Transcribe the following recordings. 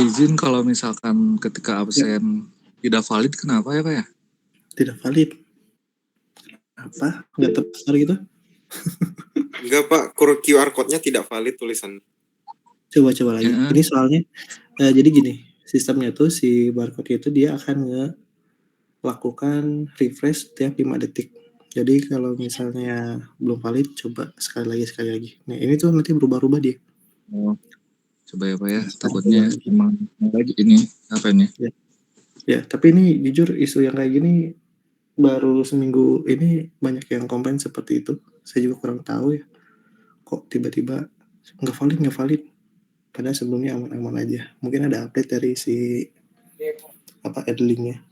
izin kalau misalkan ketika Ya, absen tidak valid, kenapa ya Pak ya? tidak valid. Apa? Nggak terbesar gitu? Enggak Pak, QR code-nya tidak valid tulisan. Coba lagi. Ya, Ini soalnya, jadi gini, sistemnya tuh si barcode itu dia akan melakukan refresh setiap 5 detik. Jadi kalau misalnya belum valid, coba sekali lagi. Nah, ini tuh nanti berubah-ubah dia. oh, coba ya Pak ya, Nah, sekarang takutnya coba lagi. emang lagi ini apa ini? Ya, tapi ini jujur isu yang kayak gini baru seminggu ini banyak yang komplain seperti itu. Saya juga kurang tahu ya, kok tiba-tiba nggak valid. Padahal sebelumnya aman-aman aja. Mungkin ada update dari si adlinknya.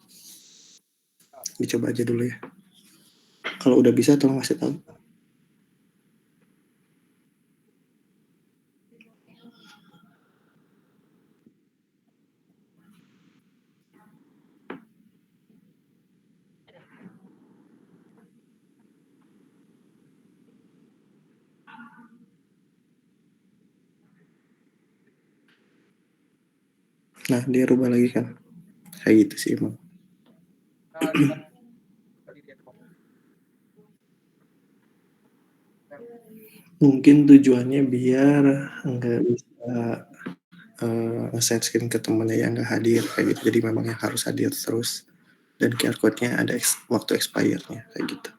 Dicoba aja dulu ya. Kalau udah bisa tolong kasih tahu. Nah, dia rubah lagi kan. Kayak gitu sih emang. Mungkin tujuannya biar nggak bisa nge-share screen ke temennya yang nggak hadir kayak gitu. Jadi memang yang harus hadir terus. Dan QR code-nya ada waktu expire-nya kayak gitu.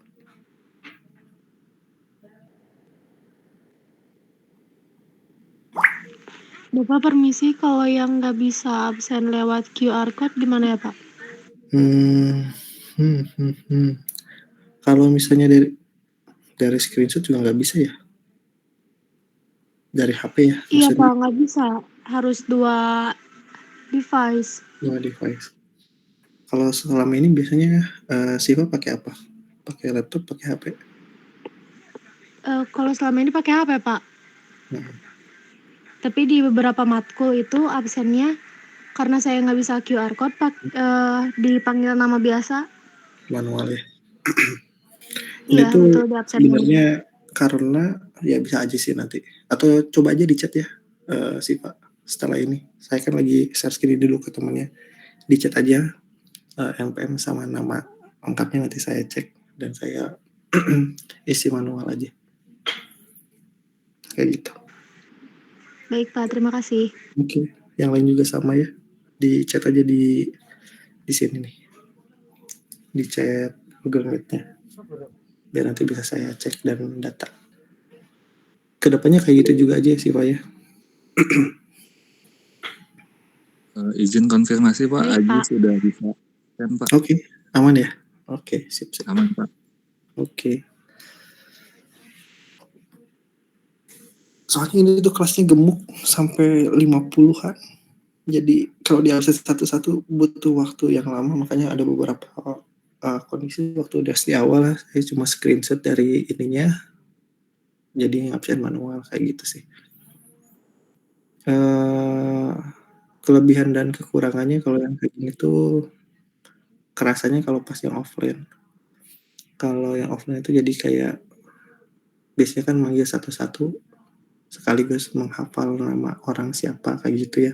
Bapak permisi, kalau yang nggak bisa absen lewat QR code gimana ya Pak? Kalau misalnya dari screenshot juga nggak bisa ya? Dari HP ya? Iya Maksudnya Pak, nggak bisa. Harus 2 device. 2 device. Kalau selama ini biasanya Siva pakai apa? Pakai laptop, pakai HP? Kalau selama ini pakai HP Pak. Tapi di beberapa matkul itu absennya karena saya nggak bisa QR code, dipanggil nama biasa. Manual ya. Iya, Ini tuh betul, di absen manual. sebenarnya karena ya bisa aja sih nanti. Atau coba aja di chat ya, Siva. Setelah ini, saya kan lagi share screen dulu ke temannya. Di chat aja NPM sama nama lengkapnya nanti saya cek dan saya isi manual aja. Kayak gitu. Baik Pak, terima kasih. Oke, yang lain juga sama ya. Di chat aja di sini nih. Di chat Google Meet-nya. Biar nanti bisa saya cek dan data. Kedepannya kayak gitu juga aja sih Pak ya. Izin konfirmasi Pak, Baik, Aji Pak. sudah bisa kan Pak? Oke, aman ya? Oke, sip. Aman Pak. Oke. Soalnya ini tuh kelasnya gemuk sampai 50-an. Jadi kalau di absen satu-satu butuh waktu yang lama, makanya ada beberapa kondisi waktu udah di awal lah, saya cuma screenshot dari ininya, jadi absen manual kayak gitu sih. Kelebihan dan kekurangannya kalau yang kayak gini tuh kerasanya kalau pas yang offline. Kalau yang offline itu jadi kayak biasanya kan manggil satu-satu sekaligus menghafal nama orang siapa kayak gitu ya.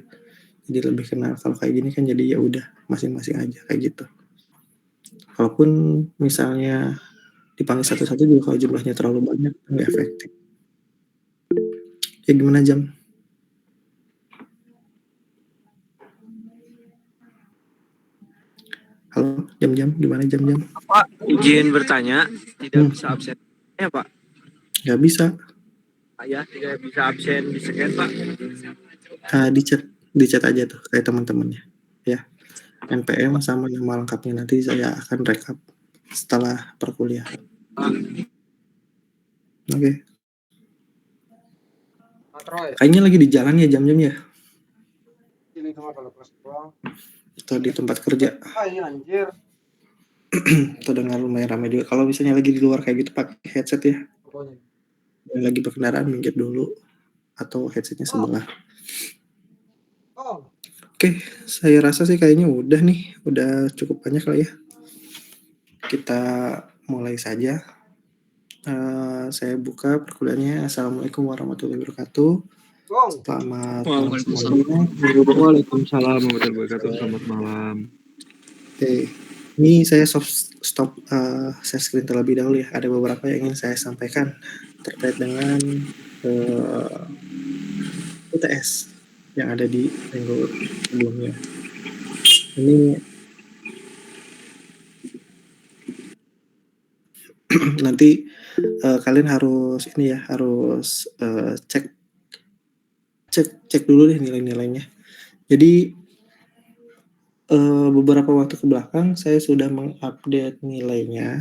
Jadi lebih kenal. Kalau kayak gini kan jadi ya udah masing-masing aja kayak gitu. Kalaupun misalnya dipanggil satu-satu juga kalau jumlahnya terlalu banyak nggak efektif. Ya gimana Jam? Halo Jam gimana Jam? Pak, izin bertanya, tidak bisa absen ya Pak? Nggak bisa. Ya, tidak bisa absen di scan Pak. Di chat aja tuh kayak teman-temannya ya. NPM sama nama lengkapnya nanti saya akan rekap setelah perkuliahan. Oke. Kayaknya lagi di jalan ya Jam ya. Atau di tempat kerja. Atau dengar lumayan ramai juga. Kalau misalnya lagi di luar kayak gitu pakai headset ya. Dan lagi berkendaraan minggir dulu atau headsetnya sebelah. Oke, saya rasa sih kayaknya udah nih, udah cukup banyak lah ya. Kita mulai saja. Saya buka perkuliahannya. Assalamualaikum warahmatullahi wabarakatuh. Selamat malam Waalaikumsalam. semuanya. Minggu depan. Waalaikumsalam warahmatullahi wabarakatuh. Selamat malam. Oke, ini saya stop share screen terlebih dahulu ya. Ada beberapa yang ingin saya sampaikan terkait dengan UTS yang ada di minggu sebelumnya. Ini nanti kalian harus ini ya, harus cek dulu deh nilai-nilainya. Jadi beberapa waktu ke belakang saya sudah mengupdate nilainya,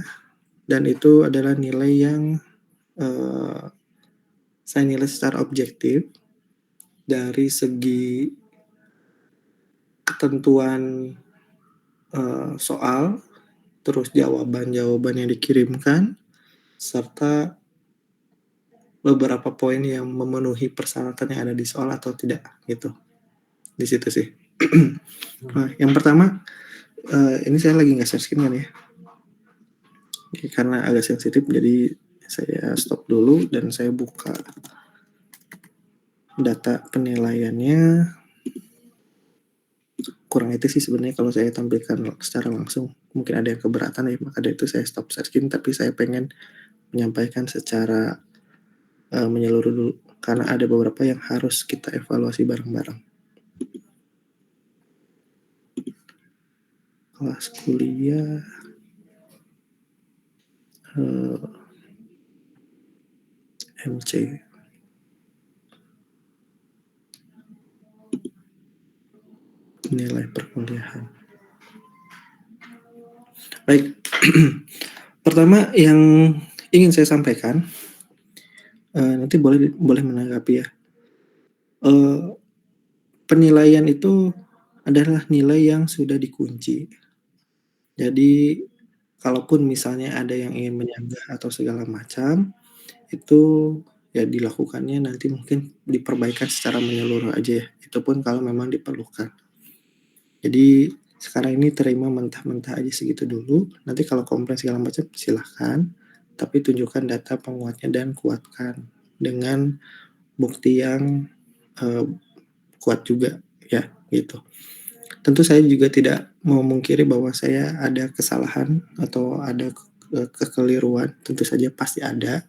dan itu adalah nilai yang saya nilai secara objektif dari segi ketentuan soal, terus jawaban-jawaban yang dikirimkan, serta beberapa poin yang memenuhi persyaratan yang ada di soal atau tidak gitu. Di situ sih. Nah, yang pertama, ini saya lagi nggak share screen kan ya, karena agak sensitif, jadi saya stop dulu dan saya buka data penilaiannya. Kurang itu sih sebenarnya kalau saya tampilkan secara langsung, mungkin ada yang keberatan ya, maka dari itu saya stop share screen, tapi saya pengen menyampaikan secara menyeluruh dulu, karena ada beberapa yang harus kita evaluasi bareng-bareng. Kelas kuliah MC. Nilai perkuliahan. Baik. Pertama yang ingin saya sampaikan, nanti boleh menanggapi ya. Penilaian itu adalah nilai yang sudah dikunci. Jadi kalaupun misalnya ada yang ingin menyanggah atau segala macam, itu ya dilakukannya nanti mungkin diperbaikan secara menyeluruh aja ya. Itu pun kalau memang diperlukan. Jadi sekarang ini terima mentah-mentah aja segitu dulu. Nanti kalau komplain segala macam silahkan, tapi tunjukkan data penguatnya dan kuatkan dengan bukti yang kuat juga ya gitu. Tentu saya juga tidak memungkiri bahwa saya ada kesalahan atau ada kekeliruan, tentu saja pasti ada.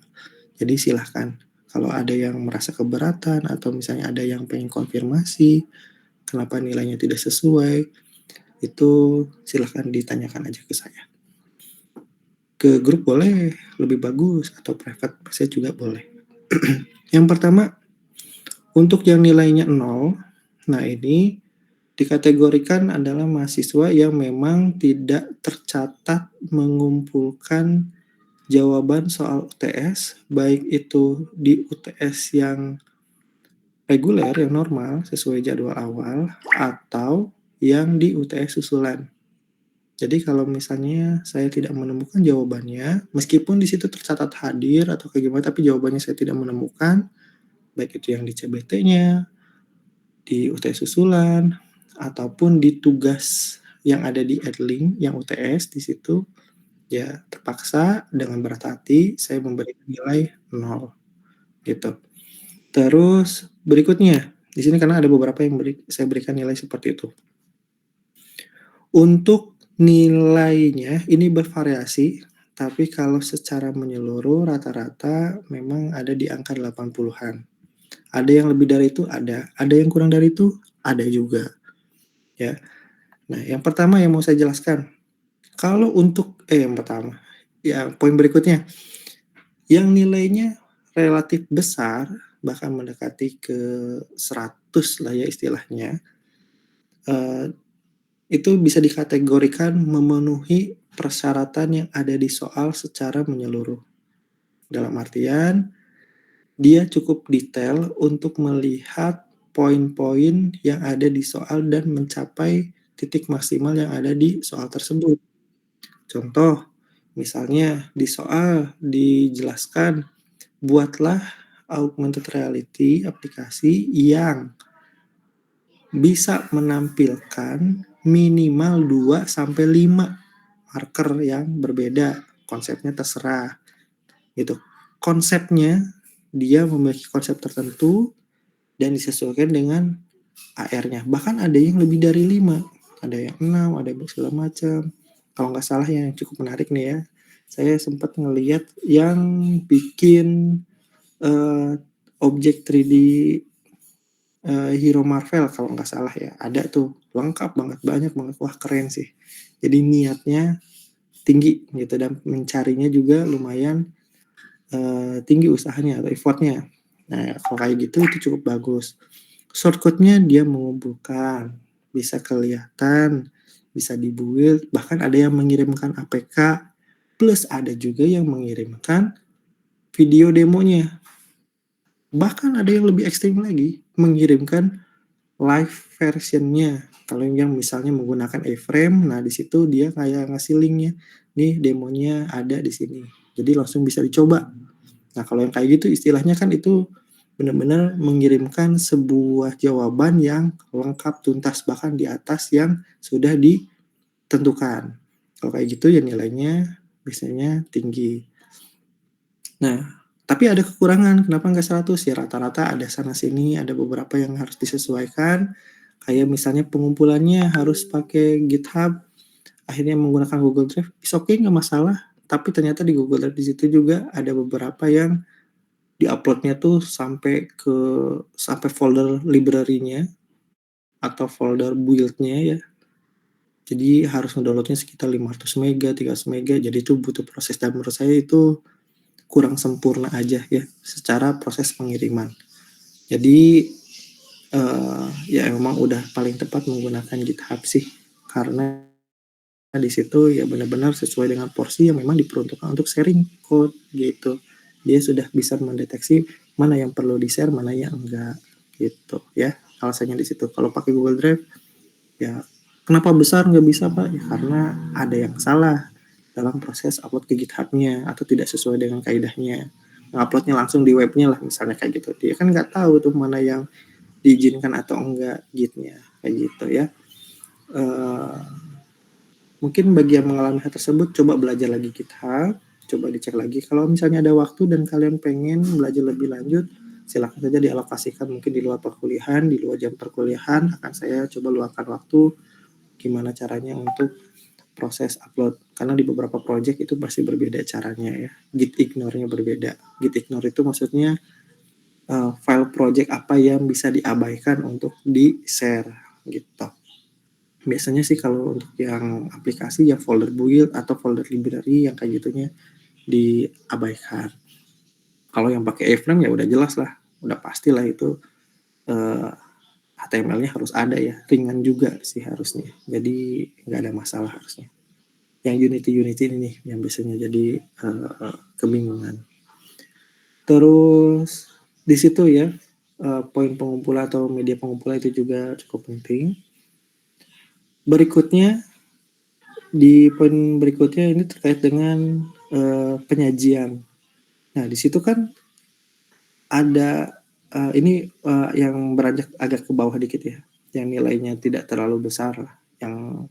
Jadi silahkan kalau ada yang merasa keberatan atau misalnya ada yang pengen konfirmasi kenapa nilainya tidak sesuai, itu silahkan ditanyakan aja ke saya. Ke grup boleh, lebih bagus, atau private message juga boleh. Yang pertama, untuk yang nilainya 0, nah ini dikategorikan adalah mahasiswa yang memang tidak tercatat mengumpulkan jawaban soal UTS, baik itu di UTS yang reguler, yang normal, sesuai jadwal awal, atau yang di UTS susulan. Jadi kalau misalnya saya tidak menemukan jawabannya, meskipun di situ tercatat hadir atau kayak gimana, tapi jawabannya saya tidak menemukan, baik itu yang di CBT-nya, di UTS susulan, ataupun di tugas yang ada di Edlink, yang UTS di situ, ya terpaksa dengan berat hati saya memberikan nilai 0 gitu. Terus berikutnya, di sini karena ada beberapa yang saya berikan nilai seperti itu. Untuk nilainya ini bervariasi, tapi kalau secara menyeluruh rata-rata memang ada di angka 80-an. Ada yang lebih dari itu, ada yang kurang dari itu, ada juga. Ya. Nah, yang pertama yang mau saya jelaskan, kalau untuk yang pertama, ya poin berikutnya, yang nilainya relatif besar, bahkan mendekati ke 100 lah ya istilahnya, itu bisa dikategorikan memenuhi persyaratan yang ada di soal secara menyeluruh. Dalam artian, dia cukup detail untuk melihat poin-poin yang ada di soal dan mencapai titik maksimal yang ada di soal tersebut. Contoh, misalnya di soal dijelaskan, buatlah augmented reality aplikasi yang bisa menampilkan minimal 2-5 marker yang berbeda. Konsepnya terserah. Gitu. Konsepnya dia memiliki konsep tertentu dan disesuaikan dengan AR-nya. Bahkan ada yang lebih dari 5, ada yang 6, ada yang segala macam. Kalau nggak salah yang cukup menarik nih ya, saya sempat ngelihat yang bikin objek 3D hero Marvel kalau nggak salah ya, ada tuh lengkap banget, banyak banget, wah keren sih. Jadi niatnya tinggi gitu dan mencarinya juga lumayan tinggi usahanya atau effortnya. Nah kalau kayak gitu itu cukup bagus. Shortcutnya dia mengumpulkan, bisa kelihatan, bisa dibuild, bahkan ada yang mengirimkan APK, plus ada juga yang mengirimkan video demonya. Bahkan ada yang lebih ekstrim lagi, mengirimkan live versionnya. Kalau yang misalnya menggunakan A-frame, nah di situ dia kayak ngasih linknya, nih demonya ada di sini. Jadi langsung bisa dicoba. Nah kalau yang kayak gitu istilahnya kan itu benar-benar mengirimkan sebuah jawaban yang lengkap tuntas bahkan di atas yang sudah ditentukan. Kalau kayak gitu ya nilainya biasanya tinggi. Nah tapi ada kekurangan, kenapa nggak 100? Ya rata-rata ada sana sini, ada beberapa yang harus disesuaikan. Kayak misalnya pengumpulannya harus pakai GitHub, akhirnya menggunakan Google Drive, is okay nggak masalah. Tapi ternyata di Google Drive di situ juga ada beberapa yang di-uploadnya tuh sampai folder library-nya atau folder build-nya ya. Jadi harus ngedownloadnya sekitar 500 mega, 300 mega, jadi itu butuh proses dan menurut saya itu kurang sempurna aja ya secara proses pengiriman. Jadi ya memang udah paling tepat menggunakan GitHub sih karena di situ ya benar-benar sesuai dengan porsi yang memang diperuntukkan untuk sharing code gitu. Dia sudah bisa mendeteksi mana yang perlu di-share, mana yang enggak gitu ya. Alasannya di situ. Kalau pakai Google Drive ya kenapa besar nggak bisa Pak? Ya karena ada yang salah dalam proses upload ke GitHub-nya atau tidak sesuai dengan kaidahnya. Uploadnya langsung di webnya lah misalnya kayak gitu. Dia kan nggak tahu tuh mana yang diizinkan atau enggak gitnya kayak gitu ya. Mungkin bagi yang mengalami hal tersebut coba belajar lagi GitHub, coba dicek lagi. Kalau misalnya ada waktu dan kalian pengen belajar lebih lanjut, silakan saja dialokasikan mungkin di luar perkuliahan, di luar jam perkuliahan akan saya coba luangkan waktu gimana caranya untuk proses upload. Karena di beberapa project itu pasti berbeda caranya ya. Git ignore-nya berbeda. Git ignore itu maksudnya file project apa yang bisa diabaikan untuk di-share gitu. Biasanya sih kalau untuk yang aplikasi ya folder build atau folder library yang kayak gitunya diabaikan. Kalau yang pakai A-frame ya udah jelas lah, udah pastilah itu HTML-nya harus ada ya, ringan juga sih harusnya. Jadi nggak ada masalah harusnya. Yang Unity ini nih yang biasanya jadi kebingungan. Terus di situ ya poin pengumpulan atau media pengumpulan itu juga cukup penting. Berikutnya di poin berikutnya ini terkait dengan penyajian. Nah di situ kan ada ini yang beranjak agak ke bawah dikit ya, yang nilainya tidak terlalu besar, yang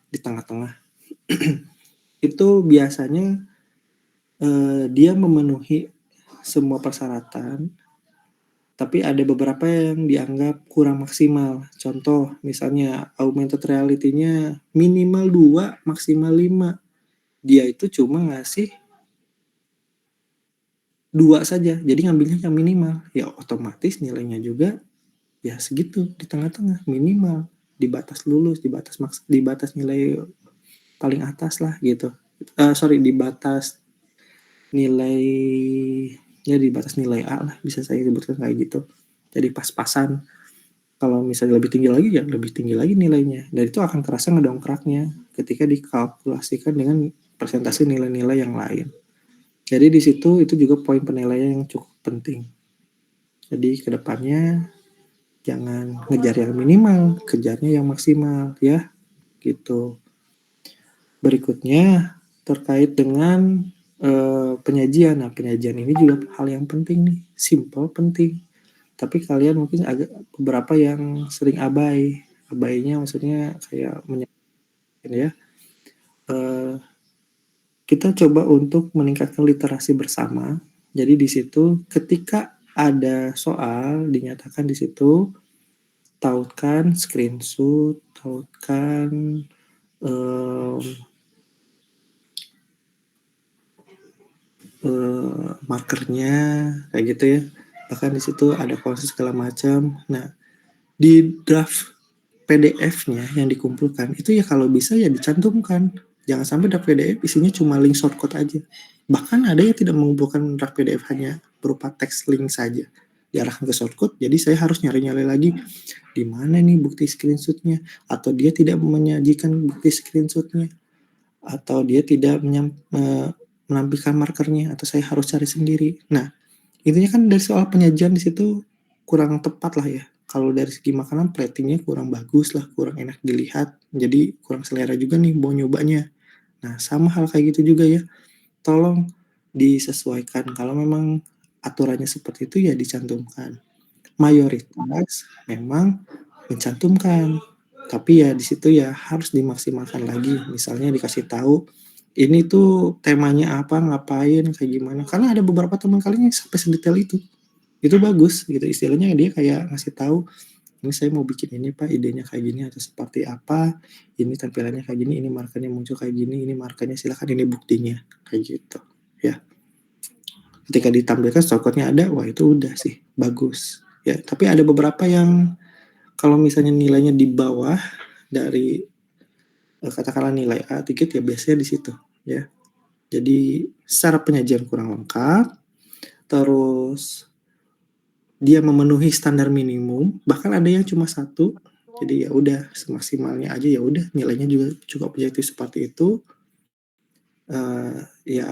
di tengah-tengah. Itu biasanya dia memenuhi semua persyaratan, tapi ada beberapa yang dianggap kurang maksimal. Contoh, misalnya augmented reality-nya minimal 2, maksimal 5. Dia itu cuma ngasih 2 saja, jadi ngambilnya yang minimal. Ya otomatis nilainya juga ya segitu, di tengah-tengah, minimal. Di batas lulus, di batas nilai paling atas lah gitu. Di batas nilai ya di batas nilai A lah bisa saya sebutkan kayak gitu. Jadi pas-pasan. Kalau misalnya lebih tinggi lagi ya lebih tinggi lagi nilainya. Dan itu akan kerasa ngedongkraknya ketika dikalkulasikan dengan presentasi nilai-nilai yang lain. Jadi di situ itu juga poin penilaian yang cukup penting. Jadi kedepannya jangan ngejar yang minimal, kejarnya yang maksimal ya gitu. Berikutnya terkait dengan penyajian. Nah penyajian ini juga hal yang penting nih, simple penting. Tapi kalian mungkin agak beberapa yang sering abainya maksudnya kayak menyampaikan ya. Kita coba untuk meningkatkan literasi bersama. Jadi di situ ketika ada soal dinyatakan di situ, tautkan screenshot, tautkan markernya kayak gitu ya. Bahkan di situ ada proses segala macam. Nah, di draft PDF-nya yang dikumpulkan itu ya kalau bisa ya dicantumkan. Jangan sampai draft PDF isinya cuma link shortcut aja. Bahkan ada yang tidak mengumpulkan draft PDF hanya berupa teks link saja. Diarahkan ke shortcut, jadi saya harus nyari-nyari lagi di mana nih bukti screenshotnya, atau dia tidak menyajikan bukti screenshotnya, atau dia tidak menampilkan markernya, atau saya harus cari sendiri. Nah, intinya kan dari soal penyajian di situ kurang tepat lah ya. Kalau dari segi makanan platingnya kurang bagus lah, kurang enak dilihat, jadi kurang selera juga nih mau nyobanya. Nah, sama hal kayak gitu juga ya. Tolong disesuaikan. Kalau memang aturannya seperti itu ya dicantumkan. Mayoritas memang mencantumkan, tapi ya di situ ya harus dimaksimalkan lagi. Misalnya dikasih tahu ini tuh temanya apa, ngapain, kayak gimana. Karena ada beberapa teman kalian yang sampai sedetail itu. Itu bagus gitu. Istilahnya dia kayak ngasih tahu, ini saya mau bikin ini Pak, idenya kayak gini atau seperti apa, ini tampilannya kayak gini, ini markernya muncul kayak gini, ini markernya silakan, ini buktinya, kayak gitu ya. Ketika ditampilkan shortcutnya ada, wah itu udah sih bagus ya. Tapi ada beberapa yang kalau misalnya nilainya di bawah dari katakanlah nilai A dikit ya biasanya di situ ya. Jadi secara penyajian kurang lengkap, terus dia memenuhi standar minimum, bahkan ada yang cuma 1. Jadi ya udah semaksimalnya aja, ya udah nilainya juga cukup objektif seperti itu. Ya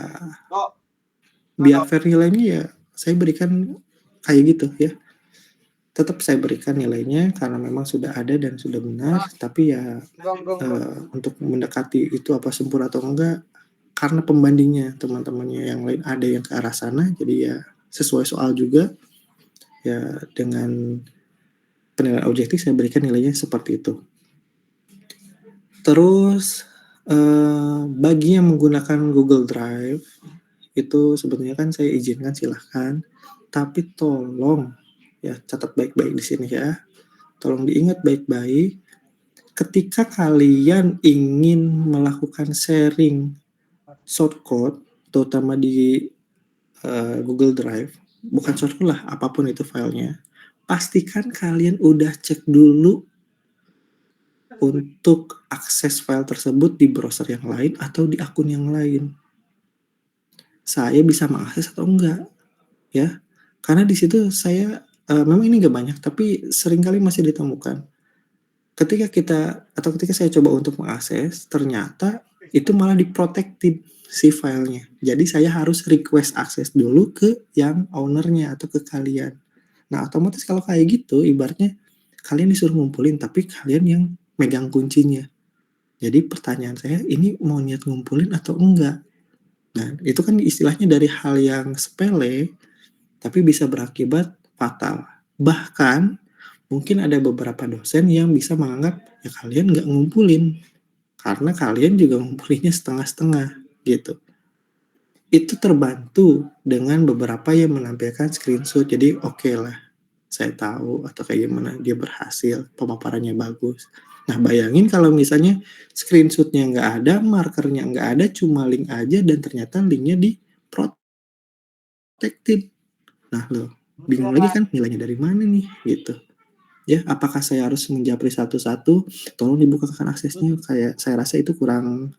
biar fair nilainya ya saya berikan kayak gitu ya. Tetap saya berikan nilainya karena memang sudah ada dan sudah benar, tapi ya untuk mendekati itu apa sempurna atau enggak, karena pembandingnya teman-temannya yang lain ada yang ke arah sana, jadi ya sesuai soal juga ya, dengan penilaian objektif saya berikan nilainya seperti itu. Terus bagi yang menggunakan Google Drive itu sebetulnya kan saya izinkan silahkan, tapi tolong ya catat baik-baik di sini ya. Tolong diingat baik-baik. Ketika kalian ingin melakukan sharing shortcode, terutama di Google Drive, bukan shortcode lah, apapun itu filenya, pastikan kalian udah cek dulu untuk akses file tersebut di browser yang lain atau di akun yang lain. Saya bisa mengakses atau enggak, ya? Karena di situ saya memang ini nggak banyak, tapi seringkali masih ditemukan. Ketika saya coba untuk mengakses, ternyata itu malah diprotected si filenya. Jadi saya harus request akses dulu ke yang ownernya atau ke kalian. Nah, otomatis kalau kayak gitu, ibaratnya kalian disuruh ngumpulin, tapi kalian yang megang kuncinya. Jadi pertanyaan saya, ini mau niat ngumpulin atau enggak? Nah, itu kan istilahnya dari hal yang sepele, tapi bisa berakibat fatal. Bahkan, mungkin ada beberapa dosen yang bisa menganggap, ya kalian nggak ngumpulin, karena kalian juga ngumpulinnya setengah-setengah, gitu. Itu terbantu dengan beberapa yang menampilkan screenshot, jadi oke lah, saya tahu, atau kayak gimana, dia berhasil, pemaparannya bagus. Nah, bayangin kalau misalnya screenshotnya nggak ada, markernya nggak ada, cuma link aja, dan ternyata linknya di protected. Nah, lo bingung lagi kan nilainya dari mana nih, gitu. Ya, apakah saya harus menjapri satu-satu? Tolong dibukakan aksesnya. Kayak saya rasa itu kurang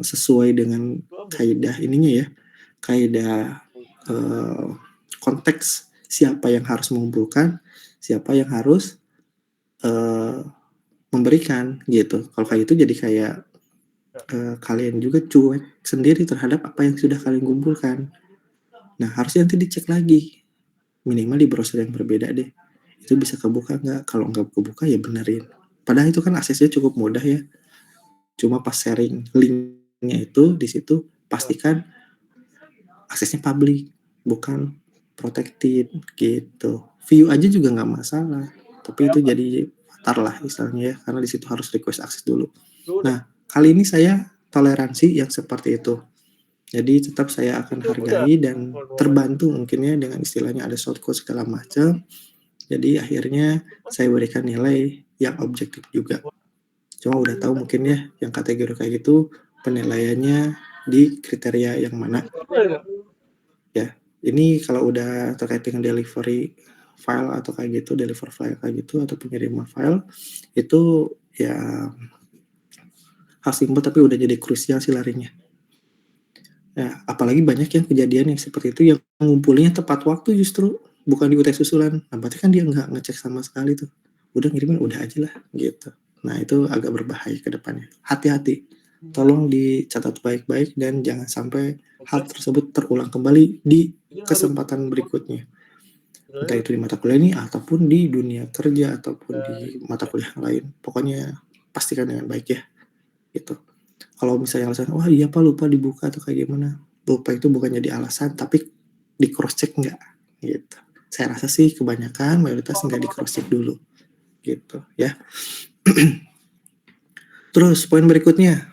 sesuai dengan kaidah ininya ya, kaidah konteks siapa yang harus mengumpulkan, siapa yang harus memberikan gitu. Kalau kayak itu jadi kayak kalian juga cuek sendiri terhadap apa yang sudah kalian kumpulkan. Nah, harusnya nanti dicek lagi, minimal di browser yang berbeda deh, itu bisa kebuka nggak? Kalau nggak kebuka ya benerin. Padahal itu kan aksesnya cukup mudah ya, cuma pas sharing linknya itu di situ pastikan aksesnya public, bukan protected gitu. View aja juga nggak masalah, tapi itu jadi fatal lah istilahnya ya, karena di situ harus request akses dulu. Nah, kali ini saya toleransi yang seperti itu. Jadi tetap saya akan hargai dan terbantu mungkin ya dengan istilahnya ada shortcut segala macam. Jadi akhirnya saya berikan nilai yang objektif juga. Cuma udah tahu mungkin ya yang kategori kayak gitu penilaiannya di kriteria yang mana. Ya, ini kalau udah terkait dengan delivery file atau kayak gitu, deliver file kayak gitu atau pengiriman file itu ya hal simpel tapi udah jadi krusial sih larinya. Ya, apalagi banyak yang kejadian yang seperti itu yang ngumpulinnya tepat waktu justru bukan di UTS susulan. Nah, berarti kan dia nggak ngecek sama sekali tuh. Udah ngirimin udah aja lah gitu. Nah, itu agak berbahaya ke depannya. Hati-hati. Tolong dicatat baik-baik dan jangan sampai hal tersebut terulang kembali di kesempatan berikutnya. Entah itu di mata kuliah ini ataupun di dunia kerja ataupun di mata kuliah lain. Pokoknya pastikan dengan baik ya. Gitu. Kalau misalnya alasan, wah iya Pak lupa dibuka atau kayak gimana. Lupa itu bukan jadi alasan, tapi di cross check nggak gitu. Saya rasa sih kebanyakan mayoritas nggak di cross check dulu gitu ya. Terus poin berikutnya,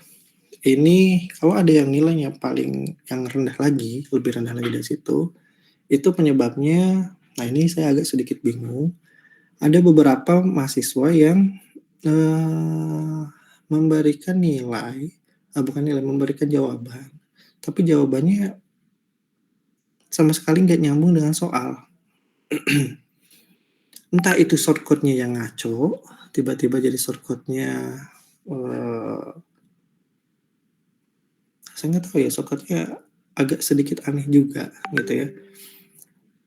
ini kalau ada yang nilainya paling yang rendah lagi, lebih rendah lagi dari situ, itu penyebabnya, nah ini saya agak sedikit bingung. Ada beberapa mahasiswa yang memberikan nilai, bukan nilai, memberikan jawaban, tapi jawabannya sama sekali nggak nyambung dengan soal. Entah itu shortcut-nya yang ngaco, tiba-tiba jadi shortcut-nya saya nggak tahu ya, shortcut-nya agak sedikit aneh juga gitu ya.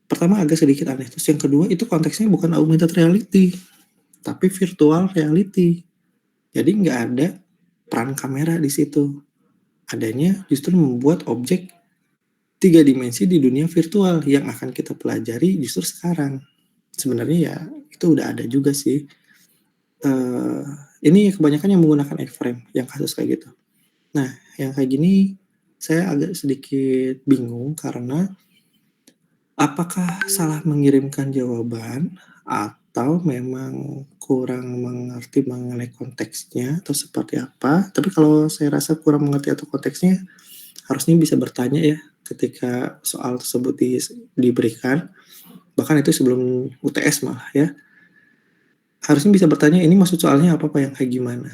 Pertama agak sedikit aneh, terus yang kedua itu konteksnya bukan augmented reality, tapi virtual reality. Jadi nggak ada peran kamera di situ. Adanya justru membuat objek 3 dimensi di dunia virtual yang akan kita pelajari justru sekarang. Sebenarnya ya itu udah ada juga sih. Ini kebanyakan yang menggunakan iframe yang kasus kayak gitu. Nah, yang kayak gini saya agak sedikit bingung karena apakah salah mengirimkan jawaban atau memang kurang mengerti mengenai konteksnya atau seperti apa. Tapi kalau saya rasa kurang mengerti atau konteksnya harusnya bisa bertanya ya ketika soal tersebut diberikan. Bahkan itu sebelum UTS malah ya. Harusnya bisa bertanya ini maksud soalnya apa yang kayak gimana.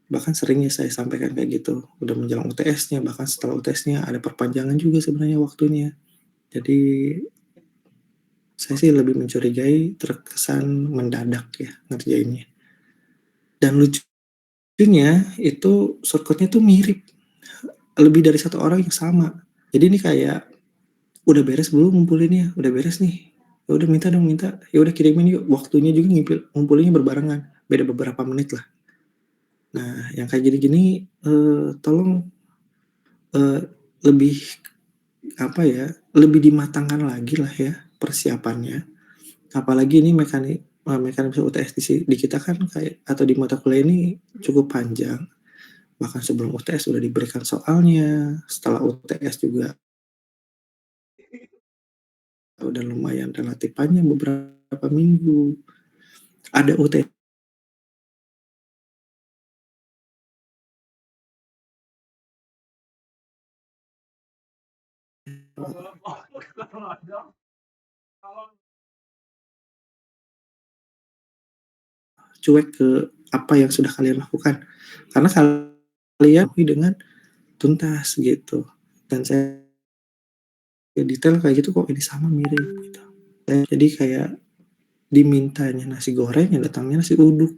Bahkan seringnya saya sampaikan kayak gitu. Udah menjelang UTS-nya, bahkan setelah UTS-nya ada perpanjangan juga sebenarnya waktunya. Jadi saya sih lebih mencurigai terkesan mendadak ya ngerjainnya. Dan lucunya itu shortcut-nya tuh mirip. Lebih dari satu orang yang sama. Jadi ini kayak udah beres belum ngumpulinnya? Udah beres nih. Ya udah minta dong, minta. Ya udah kirimin yuk. Waktunya juga ngumpulinnya berbarengan. Beda beberapa menit lah. Nah, yang kayak gini-gini tolong lebih apa ya? Lebih dimatangkan lagi lah ya persiapannya. Apalagi ini mekanisme UTS di kita kan kayak atau di mata kuliah ini cukup panjang. Bahkan sebelum UTS sudah diberikan soalnya, setelah UTS juga udah lumayan relatif panjang beberapa minggu. Ada UTS cuek ke apa yang sudah kalian lakukan. Karena kalian dengan tuntas gitu. Dan saya detail kayak gitu kok ini sama mirip gitu. Jadi kayak dimintanya nasi goreng yang datangnya nasi uduk.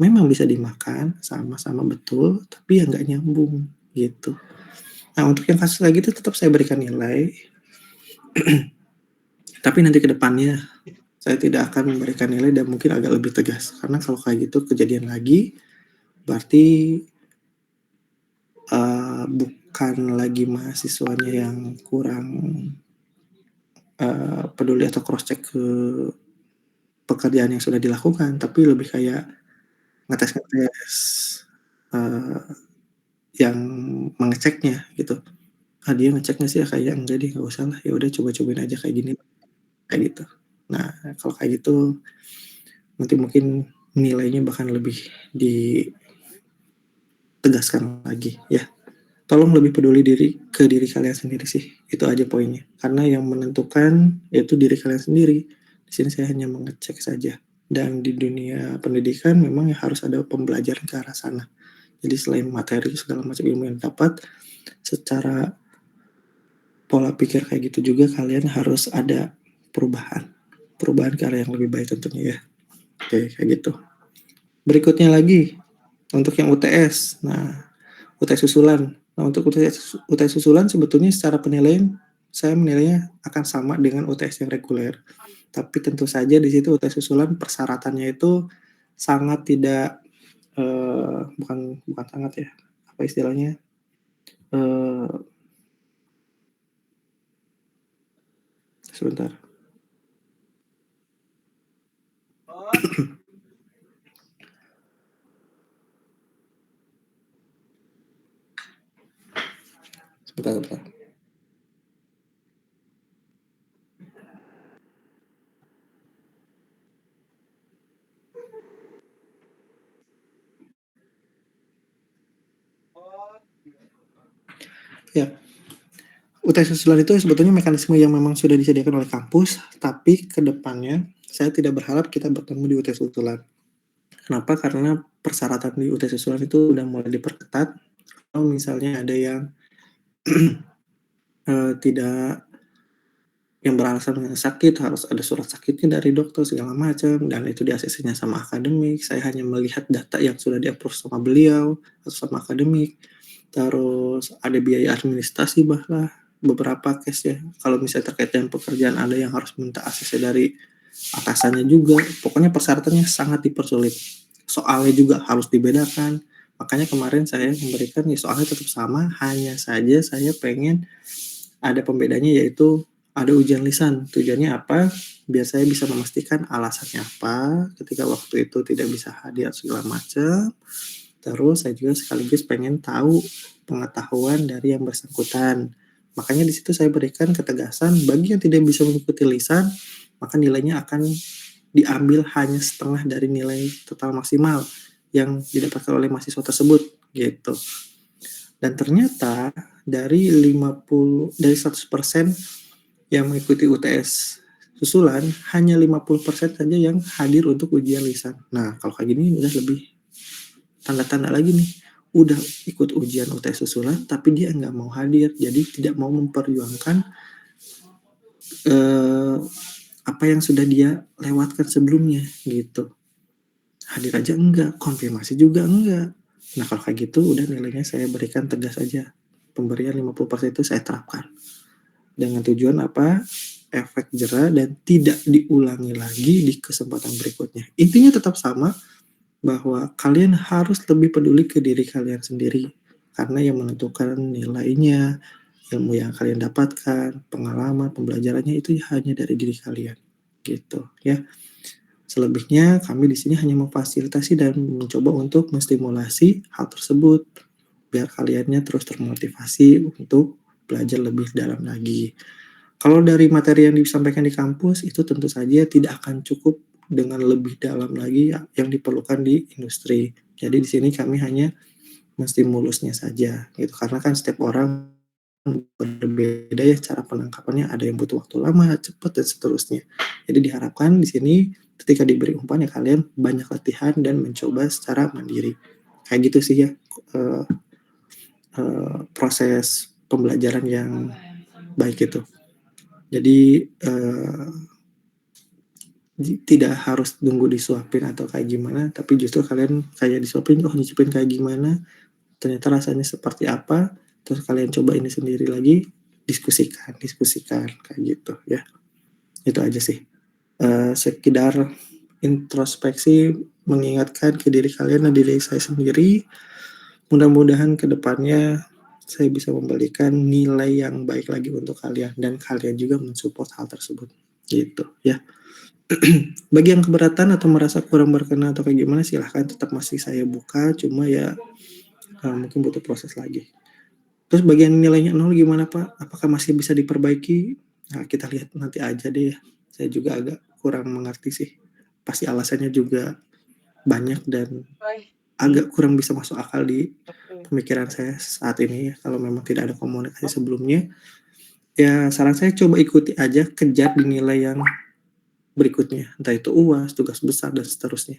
Memang bisa dimakan sama-sama betul, tapi ya nggak nyambung gitu. Nah untuk yang kasus kayak gitu tetap saya berikan nilai. Tapi nanti ke depannya saya tidak akan memberikan nilai dan mungkin agak lebih tegas. Karena kalau kayak gitu kejadian lagi, berarti bukan lagi mahasiswanya yang kurang peduli atau cross check ke pekerjaan yang sudah dilakukan, tapi lebih kayak ngetes yang mengeceknya gitu. Dia ngecek nggak sih ya kayaknya enggak deh, nggak usah lah, ya udah coba-cobain aja kayak gini, kayak gitu. Nah kalau kayak gitu nanti mungkin nilainya bahkan lebih ditegaskan lagi ya. tolong lebih peduli ke diri kalian sendiri sih. Itu aja poinnya. Karena yang menentukan yaitu diri kalian sendiri. Di sini saya hanya mengecek saja. Dan di dunia pendidikan memang ya harus ada pembelajaran ke arah sana. Jadi selain materi segala macam ilmu yang dapat, secara pola pikir kayak gitu juga kalian harus ada perubahan ke arah yang lebih baik tentunya ya. Oke, kayak gitu. Berikutnya lagi untuk yang UTS. Nah, UTS susulan. Nah, untuk UTS susulan sebetulnya secara penilaian saya menilainya akan sama dengan UTS yang reguler. Tapi tentu saja di situ UTS susulan persyaratannya itu sangat tidak bukan sangat ya. Apa istilahnya? Sebentar. Sebentar. Ya, UTS susulan itu sebetulnya mekanisme yang memang sudah disediakan oleh kampus, tapi ke depannya saya tidak berharap kita bertemu di UTS susulan. Kenapa? Karena persyaratan di UTS susulan itu udah mulai diperketat. Kalau misalnya ada yang tidak yang beralasan sakit harus ada surat sakitnya dari dokter segala macam, dan itu di ACC-nya sama akademik. Saya hanya melihat data yang sudah di-approve sama beliau atau sama akademik. Terus ada biaya administrasi bahlah beberapa case ya. Kalau misalnya terkait dengan pekerjaan ada yang harus minta ACC dari atasannya juga. Pokoknya persyaratannya sangat dipersulit. Soalnya juga harus dibedakan. Makanya kemarin saya memberikan ya soalnya tetap sama, hanya saja saya pengen ada pembedanya yaitu ada ujian lisan. Tujuannya apa? Biar saya bisa memastikan alasannya apa ketika waktu itu tidak bisa hadir segala macam. Terus saya juga sekaligus pengen tahu pengetahuan dari yang bersangkutan. Makanya di situ saya berikan ketegasan bagi yang tidak bisa mengikuti lisan, maka nilainya akan diambil hanya setengah dari nilai total maksimal yang didapatkan oleh mahasiswa tersebut gitu. Dan ternyata dari 100% yang mengikuti UTS susulan, hanya 50% saja yang hadir untuk ujian lisan. Nah, kalau kayak gini udah lebih tanda-tanda lagi nih. Udah ikut ujian UTS susulan, tapi dia nggak mau hadir. Jadi tidak mau memperjuangkan apa yang sudah dia lewatkan sebelumnya gitu. Hadir aja enggak, konfirmasi juga enggak. Nah, kalau kayak gitu udah nilainya saya berikan tegas aja. Pemberian 50% itu saya terapkan. Dengan tujuan apa? Efek jera dan tidak diulangi lagi di kesempatan berikutnya. Intinya tetap sama, bahwa kalian harus lebih peduli ke diri kalian sendiri. Karena yang menentukan nilainya, ilmu yang kalian dapatkan, pengalaman, pembelajarannya itu hanya dari diri kalian. Gitu ya. Selebihnya kami di sini hanya memfasilitasi dan mencoba untuk menstimulasi hal tersebut biar kaliannya terus termotivasi untuk belajar lebih dalam lagi. Kalau dari materi yang disampaikan di kampus itu tentu saja tidak akan cukup dengan lebih dalam lagi yang diperlukan di industri. Jadi di sini kami hanya menstimulusnya saja gitu, karena kan setiap orang berbeda ya cara penangkapannya, ada yang butuh waktu lama, cepat dan seterusnya. Jadi diharapkan di sini ketika diberi umpan ya kalian banyak latihan dan mencoba secara mandiri. Kayak gitu sih ya proses pembelajaran yang baik itu. Jadi tidak harus nunggu disuapin atau kayak gimana, tapi justru kalian kayak disuapin, oh nyicipin kayak gimana, ternyata rasanya seperti apa, terus kalian coba ini sendiri lagi, diskusikan kayak gitu ya. Itu aja sih. Sekedar introspeksi, mengingatkan ke diri kalian dan diri saya sendiri. Mudah-mudahan ke depannya saya bisa memberikan nilai yang baik lagi untuk kalian dan kalian juga mensupport hal tersebut gitu ya. Bagi yang keberatan atau merasa kurang berkenan atau kayak gimana silahkan, tetap masih saya buka, cuma ya mungkin butuh proses lagi. Terus bagian nilainya 0 gimana Pak? Apakah masih bisa diperbaiki? Nah, kita lihat nanti aja deh ya. Saya juga agak kurang mengerti sih. Pasti alasannya juga banyak dan agak kurang bisa masuk akal di pemikiran saya saat ini ya, kalau memang tidak ada komunikasi sebelumnya, ya saran saya coba ikuti aja, kejar di nilai yang berikutnya, entah itu UAS, tugas besar, dan seterusnya.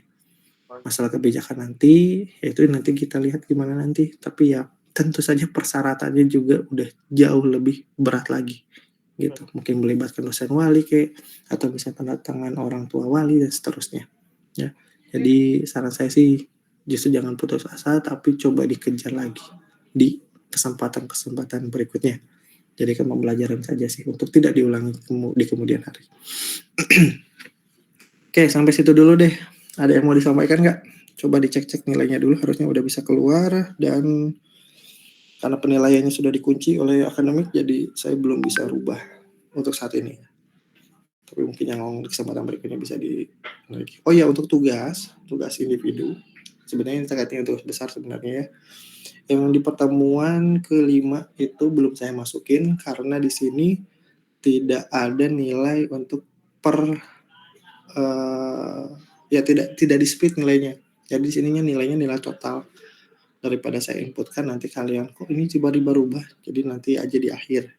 Masalah kebijakan nanti, ya itu nanti kita lihat gimana nanti, tapi ya tentu saja persyaratannya juga udah jauh lebih berat lagi, gitu. Mungkin melibatkan dosen wali atau misalnya tanda tangan orang tua wali, dan seterusnya. Ya, jadi saran saya sih justru jangan putus asa, tapi coba dikejar lagi di kesempatan-kesempatan berikutnya. Jadikan pembelajaran saja sih, untuk tidak diulangi di kemudian hari. Oke, sampai situ dulu deh. Ada yang mau disampaikan nggak? Coba dicek-cek nilainya dulu, harusnya udah bisa keluar, dan karena penilaiannya sudah dikunci oleh akademik, jadi saya belum bisa rubah untuk saat ini. Tapi mungkin yang di kesempatan berikutnya bisa oh ya, untuk tugas individu, sebenarnya ini terkait dengan tugas besar sebenarnya ya. Yang di pertemuan ke-5 itu belum saya masukin, karena di sini tidak ada nilai untuk tidak di split nilainya. Jadi di sininya nilainya nilai total. Daripada saya inputkan nanti kalian kok ini tiba-tiba rubah. Jadi nanti aja di akhir.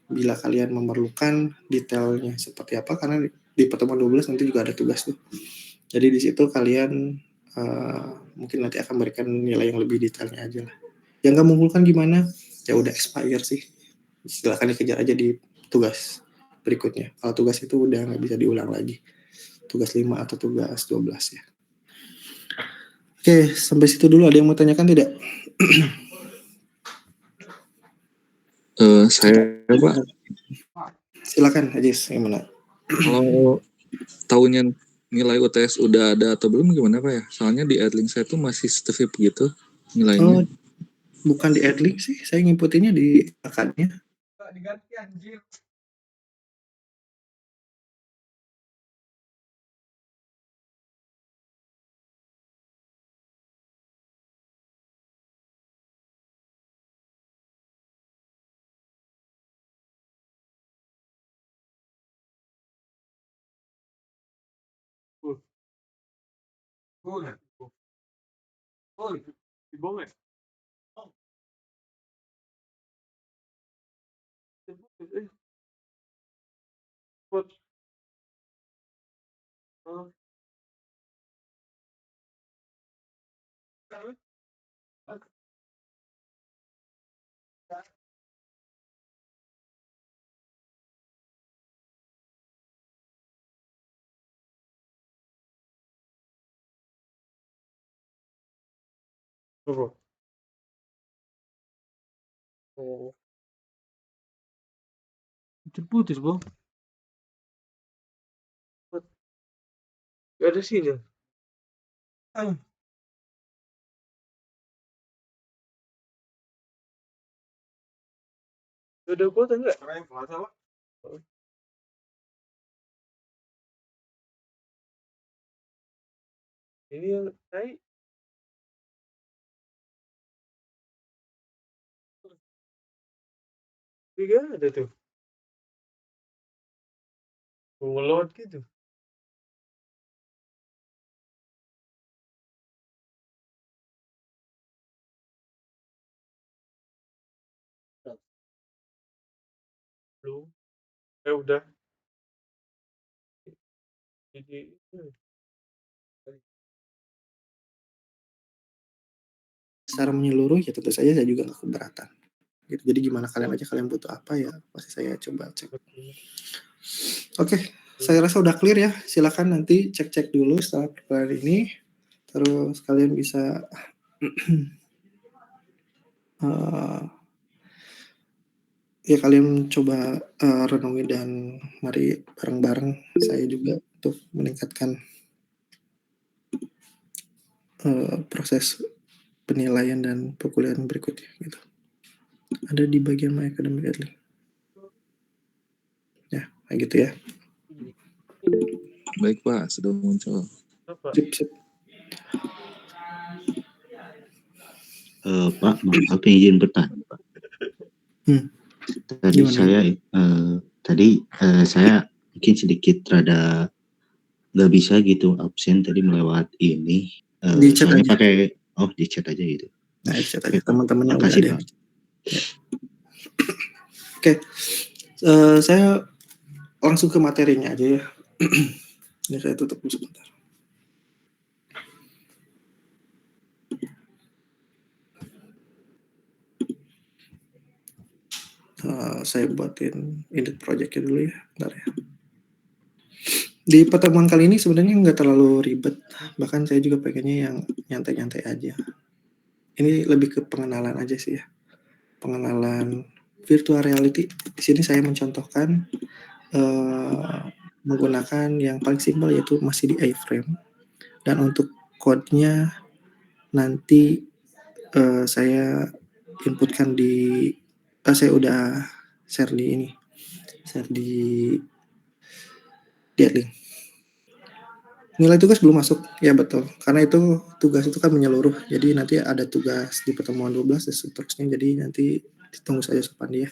Bila kalian memerlukan detailnya seperti apa, karena di pertemuan 12 nanti juga ada tugas tuh. Jadi di situ kalian mungkin nanti akan berikan nilai yang lebih detailnya aja lah. Yang nggak mengumpulkan gimana? Ya udah expire sih. Silakan dikejar aja di tugas berikutnya. Kalau tugas itu udah nggak bisa diulang lagi. Tugas 5 atau tugas 12 ya. Oke, sampai situ dulu. Ada yang mau tanyakan tidak? Saya Pak, Silakan Ajis, gimana? kalau tahunya nilai UTS udah ada atau belum gimana Pak ya? Soalnya di Adlink saya tuh masih stevip gitu nilainya. Oh, bukan di Adlink sih, saya ngikutinnya di akadnya. Diganti anjir. Boleh. Boleh. Boleh. Oh. Putus, Bang. Gak ada sinyal. Gak ada kuota enggak? Ini yang naik. Tiga ada tuh. Load gitu. Belum. Udah. Jadi secara menyeluruh ya tentu saja saya juga nggak keberatan. Gitu. Jadi gimana kalian butuh apa ya pasti saya coba cek. Oke, saya rasa udah clear ya. Silakan nanti cek-cek dulu setelah perkenalan ini. Terus kalian bisa ya kalian coba renungi dan mari bareng-bareng saya juga untuk meningkatkan proses penilaian dan perkuliahan berikutnya gitu. Ada di bagian My Academic Adlink. Ya, kayak gitu ya. Baik Pak, sudah muncul. Sip. Pak, maaf izin bertanya, Pak. Tadi Gimana? saya mungkin sedikit rada nggak bisa gitu absen tadi melewat ini. Di chat soalnya aja. pakai di chat aja gitu. Nah, chat aja teman-temannya udah Makasih, ada yang. Ya. Oke, saya langsung ke materinya aja ya. Ini saya tutup dulu sebentar. Saya buatin edit project-nya dulu ya, bentar ya. Di pertemuan kali ini sebenarnya nggak terlalu ribet, bahkan saya juga pengennya yang nyantai-nyantai aja. Ini lebih ke pengenalan aja sih ya, pengenalan virtual reality. Di sini saya mencontohkan menggunakan yang paling simpel yaitu masih di iframe, dan untuk code-nya nanti saya inputkan di saya udah share di ini, share di link. Nilai tugas belum masuk, ya betul. Karena itu tugas itu kan menyeluruh, jadi nanti ada tugas di pertemuan 12 dan seterusnya, jadi nanti ditunggu saja Supandi ya.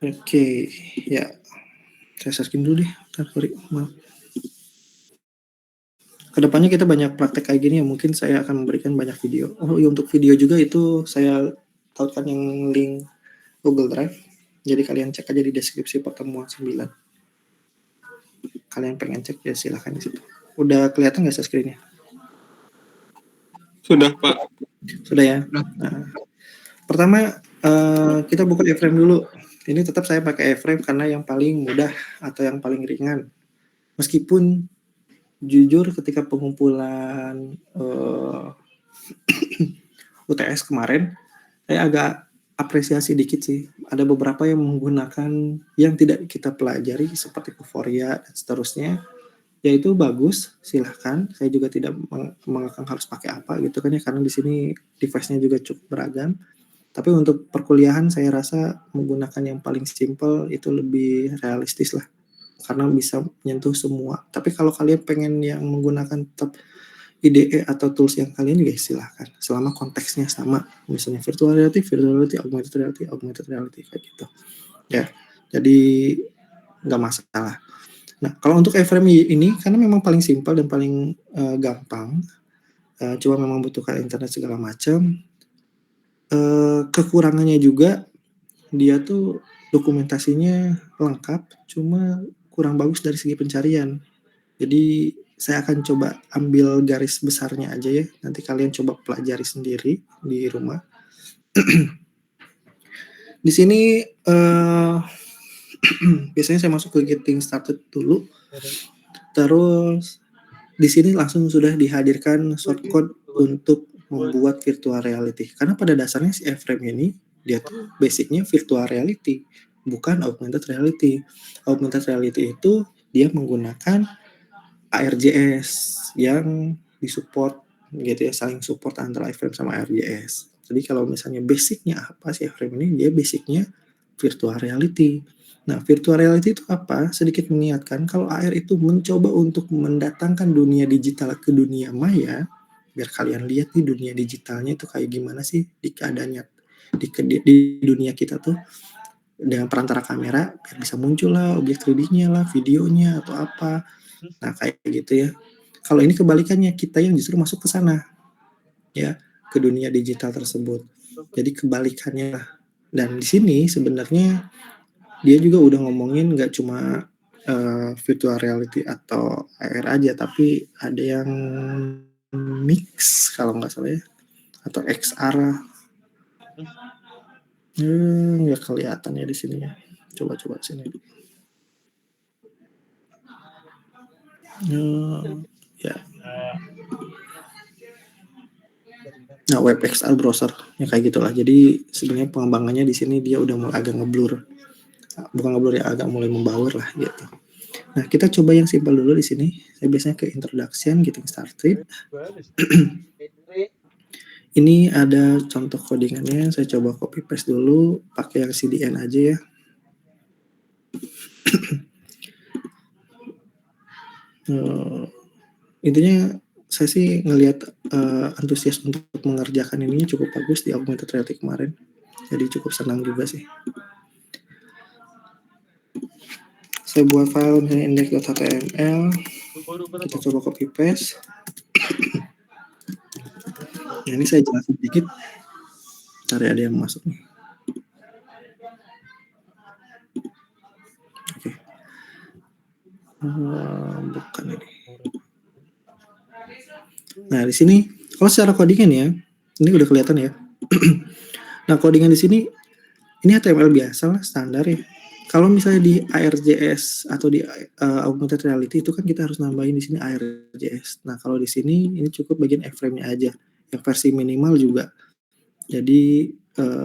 Oke, ya. Saya searching dulu deh, sorry, maaf. Kedepannya kita banyak praktek kayak gini ya, mungkin saya akan memberikan banyak video. Oh iya, untuk video juga itu saya tautkan yang link Google Drive. Jadi kalian cek aja di deskripsi pertemuan 9. Kalian pengen cek ya silahkan di situ. Udah kelihatan nggak screen-nya? Sudah, Pak. Sudah ya. Nah, pertama kita buka iframe dulu. Ini tetap saya pakai iframe karena yang paling mudah atau yang paling ringan. Meskipun jujur ketika pengumpulan UTS kemarin, saya agak apresiasi dikit sih. Ada beberapa yang menggunakan yang tidak kita pelajari seperti Vuforia dan seterusnya. Ya itu bagus, silahkan. Saya juga tidak mengekang harus pakai apa gitu kan ya, karena di sini device-nya juga cukup beragam. Tapi untuk perkuliahan saya rasa menggunakan yang paling simple itu lebih realistis lah, karena bisa menyentuh semua. Tapi kalau kalian pengen yang menggunakan tetap IDE atau tools yang kalian juga silahkan, selama konteksnya sama, misalnya virtual reality, augmented reality kayak gitu. Ya, jadi nggak masalah. Nah, kalau untuk iframe ini karena memang paling simpel dan paling gampang, cuma memang butuhkan internet segala macam. Kekurangannya juga dia tuh dokumentasinya lengkap, cuma kurang bagus dari segi pencarian. Jadi saya akan coba ambil garis besarnya aja ya. Nanti kalian coba pelajari sendiri di rumah. Di sini biasanya saya masuk ke getting started dulu. Terus di sini langsung sudah dihadirkan shortcode untuk membuat virtual reality. Karena pada dasarnya si iframe ini dia tuh basicnya virtual reality, bukan augmented reality. Augmented reality itu dia menggunakan ARJS yang disupport gitu ya, saling support antara iframe sama ARJS. Jadi kalau misalnya basicnya apa sih iframe ini, dia basicnya virtual reality. Nah, virtual reality itu apa? Sedikit mengingatkan kalau AR itu mencoba untuk mendatangkan dunia digital ke dunia maya, biar kalian lihat nih dunia digitalnya itu kayak gimana sih di keadaannya di dunia kita tuh, dengan perantara kamera biar bisa muncul lah objek 3D-nya lah, videonya atau apa. Nah, kayak gitu ya. Kalau ini kebalikannya, kita yang justru masuk ke sana ya, ke dunia digital tersebut. Jadi kebalikannya lah. Dan di sini sebenarnya dia juga udah ngomongin nggak cuma virtual reality atau AR aja, tapi ada yang mix kalau nggak salah ya, atau XR. Nggak kelihatan ya di sini ya. Coba sini. Ya. Nah, web XR browser ya kayak gitulah. Jadi sebenarnya pengembangannya di sini dia udah mulai agak ngeblur. Bukan ngeblur ya, agak mulai membaur lah gitu. Nah, kita coba yang simpel dulu di sini. Saya biasanya ke introduction, getting started. Ini ada contoh codingannya. Saya coba copy paste dulu, pakai yang CDN aja ya. Intinya saya sih ngelihat antusias untuk mengerjakan ini cukup bagus di augmented reality kemarin. Jadi cukup senang juga sih. Saya buat file misalnya index.html, kita coba copy paste. Nah, ini saya jelasin dikit, cari ada yang masuk nih. Oke. Bukan ini. Nah, di sini kalau secara codingan ya, ini udah kelihatan ya. Nah, codingan di sini ini HTML biasa lah, standar ya. Kalau misalnya di ARJS atau di augmented reality itu kan kita harus nambahin di sini ARJS. Nah, kalau di sini ini cukup bagian iframe-nya aja. Yang versi minimal juga. Jadi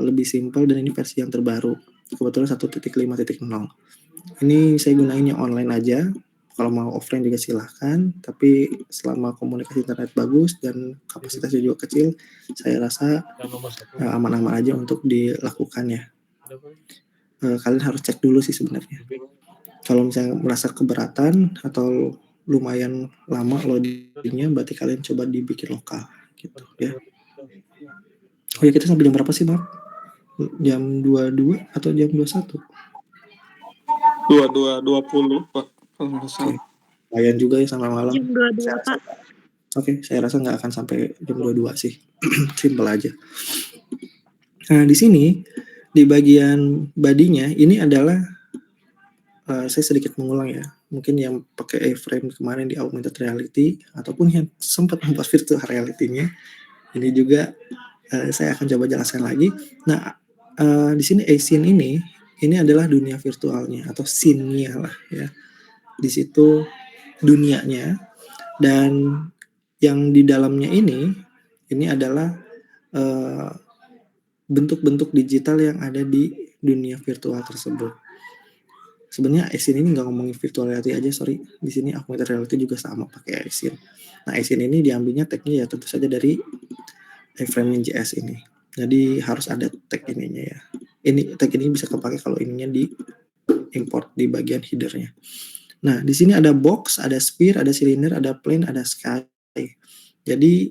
lebih simpel dan ini versi yang terbaru. Kebetulan 1.5.0. Ini saya gunain yang online aja. Kalau mau offline juga silahkan. Tapi selama komunikasi internet bagus dan kapasitasnya juga kecil, saya rasa aman-aman aja untuk dilakukannya. Kalian harus cek dulu sih sebenarnya. Kalau misalnya merasa keberatan atau lumayan lama loadingnya, berarti kalian coba dibikin lokal gitu ya. Oh ya, kita sampai jam berapa sih, Mark? Jam 22 atau jam 21? 22.20 Pak. Kalau nggak salah. Lumayan juga ya sampai malam. Jam 22, Pak. Oke, saya rasa nggak akan sampai jam 22 sih. Simple aja. Nah, di sini di bagian badinya ini adalah saya sedikit mengulang ya. Mungkin yang pakai iframe kemarin di augmented reality ataupun yang sempat membuat virtual reality-nya, ini juga saya akan coba jelaskan lagi. Nah, di sini async ini adalah dunia virtualnya atau scene-nya lah ya. Di situ dunianya, dan yang di dalamnya ini adalah bentuk-bentuk digital yang ada di dunia virtual tersebut. Sebenarnya async ini nggak ngomongin virtual reality aja, sorry. Di sini augmented reality juga sama pakai async. Nah, async ini diambilnya tagnya ya tentu saja dari iframe.js ini. Jadi harus ada tag ininya ya. Ini tag ini bisa kepake kalau ininya di import di bagian headernya. Nah, di sini ada box, ada sphere, ada cylinder, ada plane, ada sky. Jadi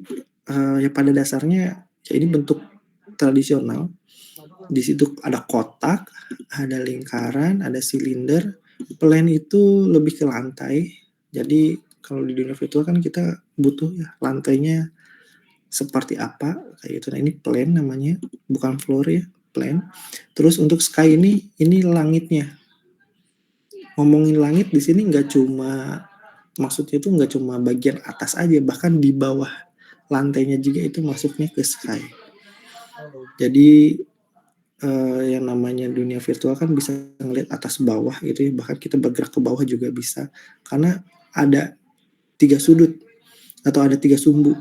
ya pada dasarnya ya ini bentuk tradisional. Di situ ada kotak, ada lingkaran, ada silinder. Plane itu lebih ke lantai. Jadi kalau di dunia virtual kan kita butuh ya lantainya seperti apa kayak gitu. Nah, ini plane namanya, bukan floor ya, plane. Terus untuk sky ini langitnya. Ngomongin langit di sini nggak cuma, maksudnya itu nggak cuma bagian atas aja, bahkan di bawah lantainya juga itu masuknya ke sky. Jadi yang namanya dunia virtual kan bisa ngelihat atas bawah gitu ya, bahkan kita bergerak ke bawah juga bisa, karena ada 3 sudut atau ada 3 sumbu,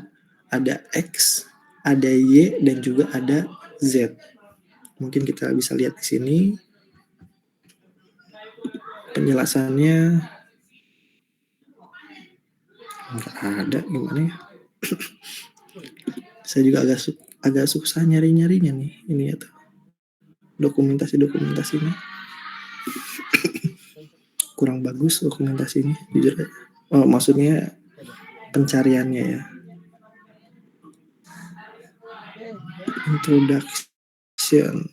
ada X, ada Y, dan juga ada Z. Mungkin kita bisa lihat di sini penjelasannya. Nggak ada, gimana ya? Saya juga agak susah nyari-nyarinya nih, ini ya tuh. Dokumentasinya kurang bagus dokumentasinya, jujur aja. Oh, maksudnya pencariannya ya. Introduction.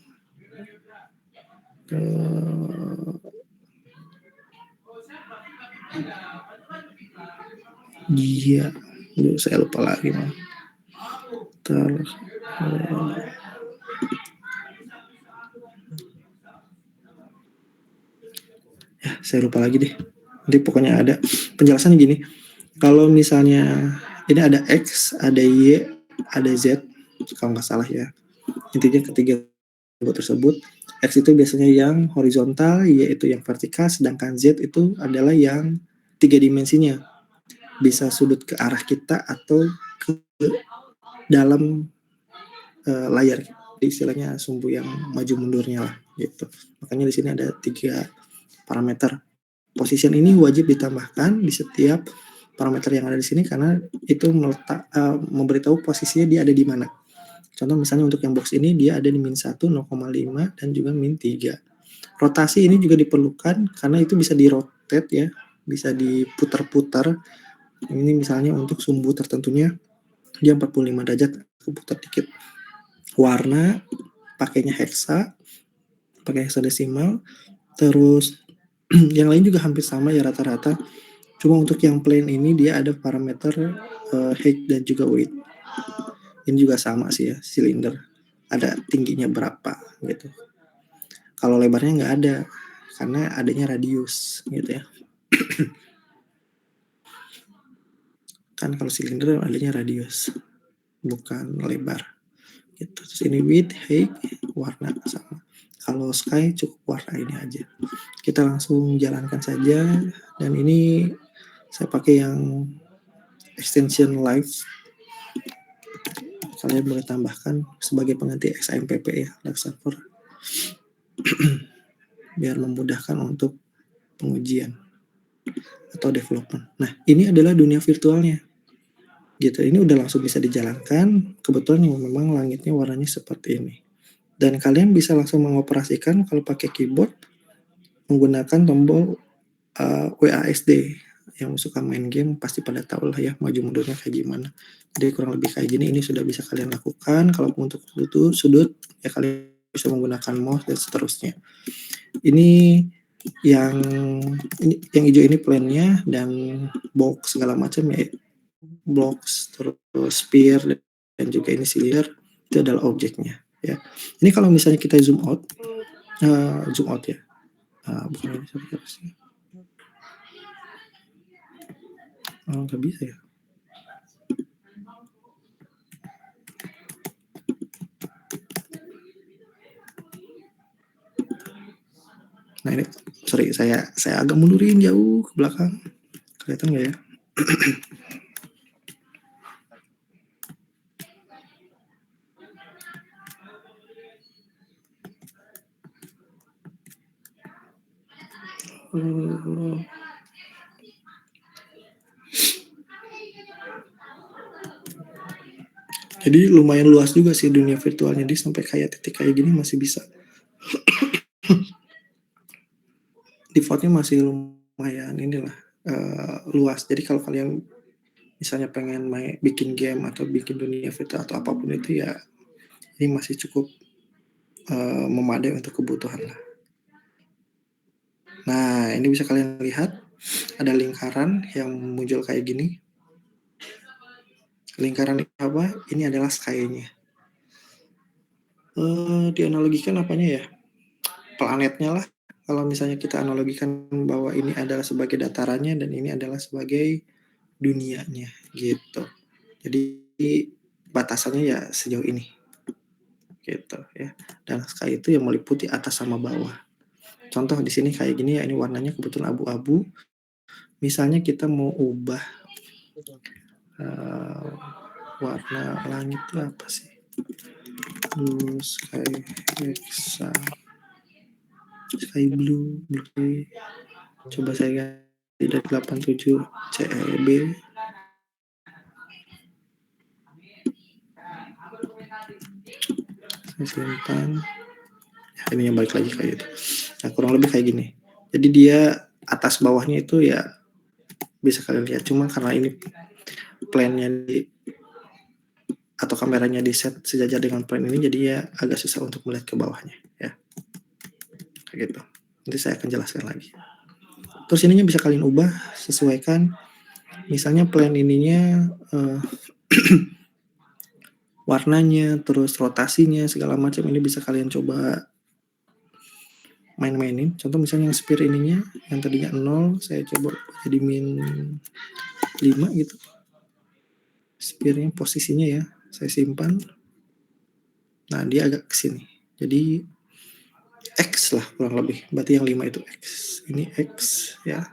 Iya, saya lupa lagi Bang. Ya, saya lupa lagi deh. Nanti pokoknya ada penjelasannya gini. Kalau misalnya ini ada X, ada Y, ada Z, kalau nggak salah ya. Intinya ketiga tersebut, X itu biasanya yang horizontal, Y itu yang vertikal, sedangkan Z itu adalah yang 3 dimensinya. Bisa sudut ke arah kita atau ke dalam layar, istilahnya sumbu yang maju mundurnya lah gitu. Makanya di sini ada 3 parameter. Position ini wajib ditambahkan di setiap parameter yang ada di sini karena itu memberitahu posisinya dia ada di mana. Contoh misalnya untuk yang box ini dia ada di -1, 0,5 dan juga -3. Rotasi ini juga diperlukan karena itu bisa di-rotate ya, bisa diputar-putar. Ini misalnya untuk sumbu tertentunya dia 45 derajat, aku putar dikit. Warna pakainya hexa, pakai hexadesimal. Terus Yang lain juga hampir sama ya rata-rata. Cuma untuk yang plain ini dia ada parameter height dan juga width. Ini juga sama sih ya, silinder. Ada tingginya berapa gitu. Kalau lebarnya nggak ada, karena adanya radius gitu ya. Kan kalau silinder adanya radius, bukan lebar. Gitu. Terus ini width, height, warna sama. Kalau sky cukup warna ini aja. Kita langsung jalankan saja. Dan ini saya pakai yang extension live. Kalian boleh tambahkan sebagai pengganti XAMPP ya, live server. Biar memudahkan untuk pengujian atau development. Nah, ini adalah dunia virtualnya. Gitu. Ini udah langsung bisa dijalankan. Kebetulan memang langitnya warnanya seperti ini. Dan kalian bisa langsung mengoperasikan kalau pakai keyboard menggunakan tombol WASD. Yang suka main game pasti pada tahu lah ya maju mundurnya kayak gimana. Jadi kurang lebih kayak gini, ini sudah bisa kalian lakukan. Kalau untuk sudut ya kalian bisa menggunakan mouse dan seterusnya. Ini yang hijau ini plannya dan box segala macam ya, box terus sphere dan juga ini silinder itu adalah objeknya ya. Ini kalau misalnya kita zoom out ya, bukan ini harusnya. Nggak bisa ya. Nah ini, sorry saya agak mundurin jauh ke belakang. Kelihatan nggak ya? Jadi lumayan luas juga sih dunia virtualnya, dia sampai kayak titik kayak gini masih bisa. Defaultnya masih lumayan inilah luas. Jadi kalau kalian misalnya pengen bikin game atau bikin dunia virtual atau apapun itu ya, ini masih cukup memadai untuk kebutuhan lah. Nah ini bisa kalian lihat ada lingkaran yang muncul kayak gini. Lingkaran apa? Ini adalah sky-nya. Dianalogikan apanya ya? Planetnya lah. Kalau misalnya kita analogikan bahwa ini adalah sebagai datarannya dan ini adalah sebagai dunianya gitu. Jadi batasannya ya sejauh ini gitu ya. Dan sky itu yang meliputi atas sama bawah. Contoh di sini kayak gini ya, ini warnanya kebetulan abu-abu. Misalnya kita mau ubah warna langit itu apa sih? Blue sky hexa, sky blue, coba saya ganti dari 87 CEB. Saya simpan. Ya, ini yang balik lagi kayak gitu. Nah, kurang lebih kayak gini. Jadi dia atas bawahnya itu ya bisa kalian lihat. Cuma karena ini plannya atau kameranya di set sejajar dengan plan ini, jadi ya agak susah untuk melihat ke bawahnya ya. Kayak gitu. Nanti saya akan jelaskan lagi. Terus ininya bisa kalian ubah, sesuaikan. Misalnya plan ininya warnanya, terus rotasinya, segala macam ini bisa kalian coba main-mainin. Contoh misalnya yang sphere ininya, yang tadinya 0, saya coba jadi min 5 gitu. Sphere-nya posisinya ya, saya simpan. Nah, dia agak ke sini. Jadi X lah kurang lebih. Berarti yang 5 itu X. Ini X ya.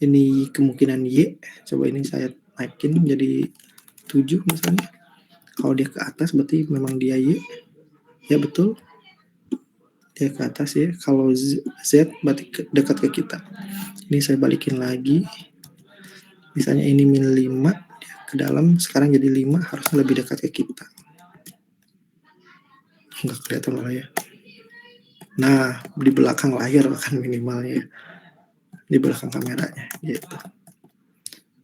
Ini kemungkinan Y. Coba ini saya naikin jadi 7 misalnya. Kalau dia ke atas berarti memang dia Y. Ya betul. Dia ke atas ya. Kalau Z berarti dekat ke kita. Ini saya balikin lagi. Misalnya ini min 5. Dia ke dalam. Sekarang jadi 5. Harusnya lebih dekat ke kita. Nggak kelihatan malah ya. Nah, di belakang layar bahkan minimalnya. Di belakang kameranya gitu.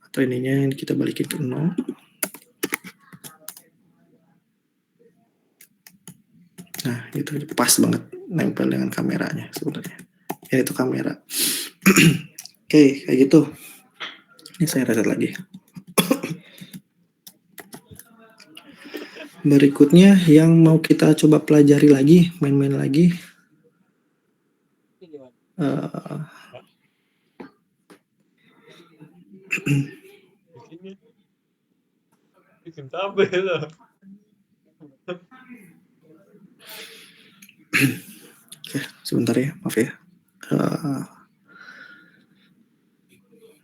Atau ininya kita balikin ke 0. Nah, itu pas banget nempel dengan kameranya sebenarnya. yaitu kamera. Oke, kayak gitu. Ini saya reset lagi. Berikutnya yang mau kita coba pelajari lagi, main-main lagi. Eh, Bikin tabel. Oke, sebentar ya, maaf ya.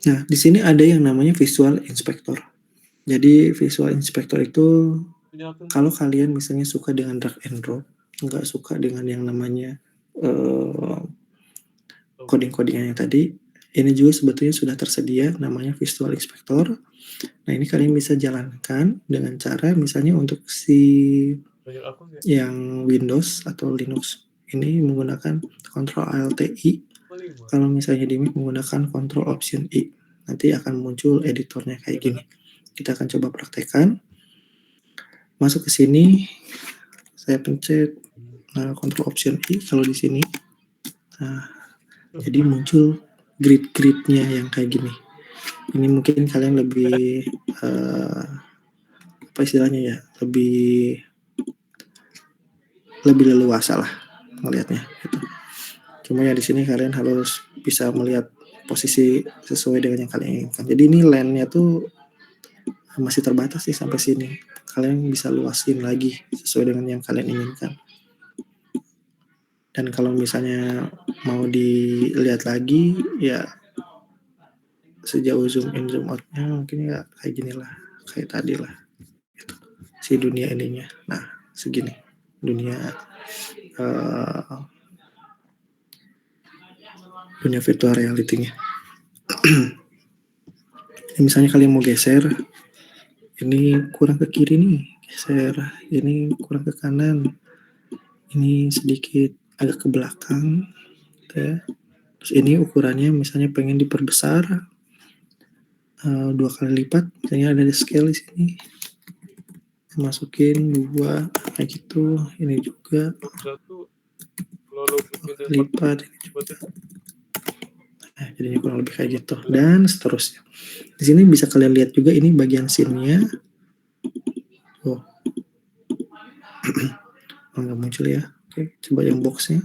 Nah, di sini ada yang namanya Visual Inspector. Jadi Visual Inspector itu kalau kalian misalnya suka dengan drag and drop, nggak suka dengan yang namanya coding-codingan yang tadi, ini juga sebetulnya sudah tersedia namanya Visual Inspector. Nah, ini kalian bisa jalankan dengan cara misalnya untuk si yang Windows atau Linux ini menggunakan Ctrl Alt I. Kalau misalnya di Mac menggunakan Ctrl Option I, nanti akan muncul editornya kayak gini. Kita akan coba praktekkan. Masuk ke sini, saya pencet Ctrl Option I kalau di sini. Nah, jadi muncul grid-gridnya yang kayak gini. Ini mungkin kalian lebih apa istilahnya ya, lebih leluasa lah melihatnya. Gitu. Cuma ya di sini kalian harus bisa melihat posisi sesuai dengan yang kalian inginkan. Jadi ini lane-nya tuh masih terbatas sih sampai sini. Kalian bisa luasin lagi sesuai dengan yang kalian inginkan. Dan kalau misalnya mau dilihat lagi, ya sejauh zoom in zoom out-nya mungkin ya kayak gini lah, kayak tadi lah. Gitu. Si dunia ininya. Nah, segini dunia dunia virtual reality-nya. Misalnya kalian mau geser, ini kurang ke kiri nih, geser. Ini kurang ke kanan, ini sedikit agak ke belakang. Ya. Terus ini ukurannya misalnya pengen diperbesar 2 kali lipat, misalnya ada di scale di sini. Masukin 2 kayak gitu. Ini juga lipat, ini juga. Nah, jadinya kurang lebih kayak gitu dan seterusnya. Di sini bisa kalian lihat juga ini bagian scene-nya. Oh, nggak muncul ya. Oke, coba yang box-nya.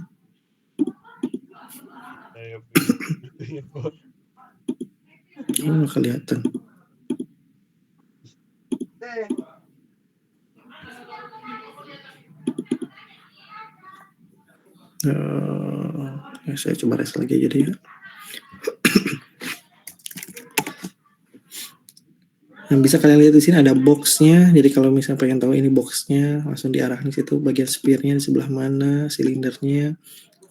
Ini nggak kelihatan. Ya, saya coba rest lagi aja deh ya. Yang bisa kalian lihat di sini ada box-nya. Jadi kalau misalnya pengen tahu ini box-nya, langsung diarahin ke situ. Bagian spear-nya di sebelah mana, silindernya,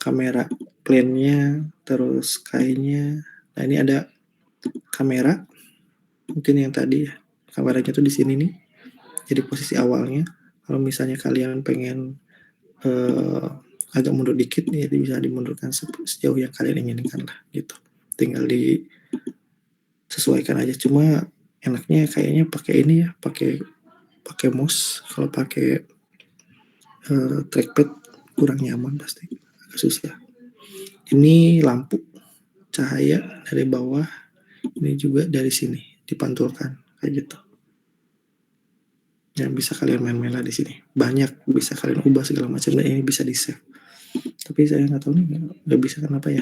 kamera plane-nya, terus sky-nya. Nah, ini ada kamera. Mungkin yang tadi ya. Kameranya tuh di sini nih. Jadi posisi awalnya. Kalau misalnya kalian pengen agak mundur dikit, jadi bisa dimundurkan sejauh yang kalian inginkan lah gitu. Tinggal disesuaikan aja. Cuma enaknya kayaknya pakai ini ya, pakai mouse. Kalau pakai trackpad kurang nyaman pasti, agak susah. Ini lampu cahaya dari bawah, ini juga dari sini dipantulkan kayak gitu. Yang bisa kalian main-main lah di sini. Banyak bisa kalian ubah segala macam dan ini bisa di save. Tapi saya nggak tahu nih nggak bisa kenapa ya.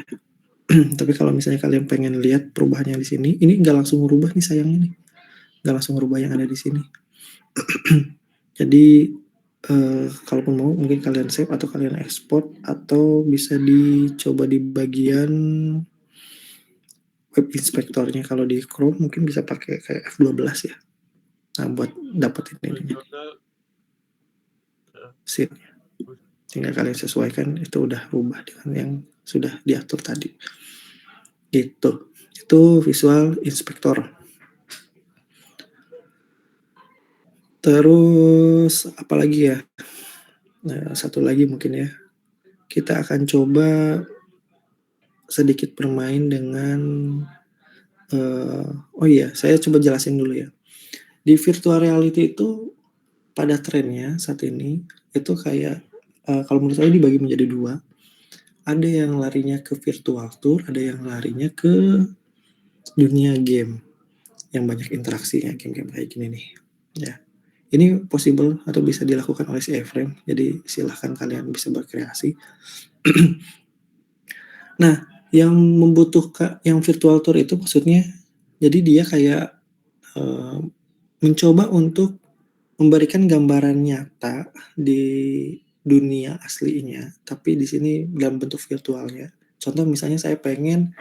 Tapi kalau misalnya kalian pengen lihat perubahannya di sini, ini nggak langsung merubah nih sayangnya nih. Nggak langsung merubah yang ada di sini. Jadi kalaupun mau mungkin kalian save atau kalian export atau bisa dicoba di bagian web inspektornya. Kalau di Chrome mungkin bisa pakai kayak F12 ya. Nah, buat dapetin ini scene-nya. Tinggal kalian sesuaikan, itu udah rubah dengan yang sudah diatur tadi. Gitu. Itu Visual Inspector. Terus apalagi ya? Nah, satu lagi mungkin ya. Kita akan coba sedikit bermain dengan oh iya, saya coba jelasin dulu ya. Di virtual reality itu pada trennya saat ini itu kayak kalau menurut saya dibagi menjadi 2. ada yang larinya ke virtual tour, ada yang larinya ke dunia game yang banyak interaksinya, game-game kayak gini nih. Ya, ini possible atau bisa dilakukan oleh si A-Frame. Jadi silahkan kalian bisa berkreasi. Nah, yang membutuhkan yang virtual tour itu maksudnya, jadi dia kayak mencoba untuk memberikan gambaran nyata di dunia aslinya, tapi di sini dalam bentuk virtualnya. Contoh misalnya saya pengen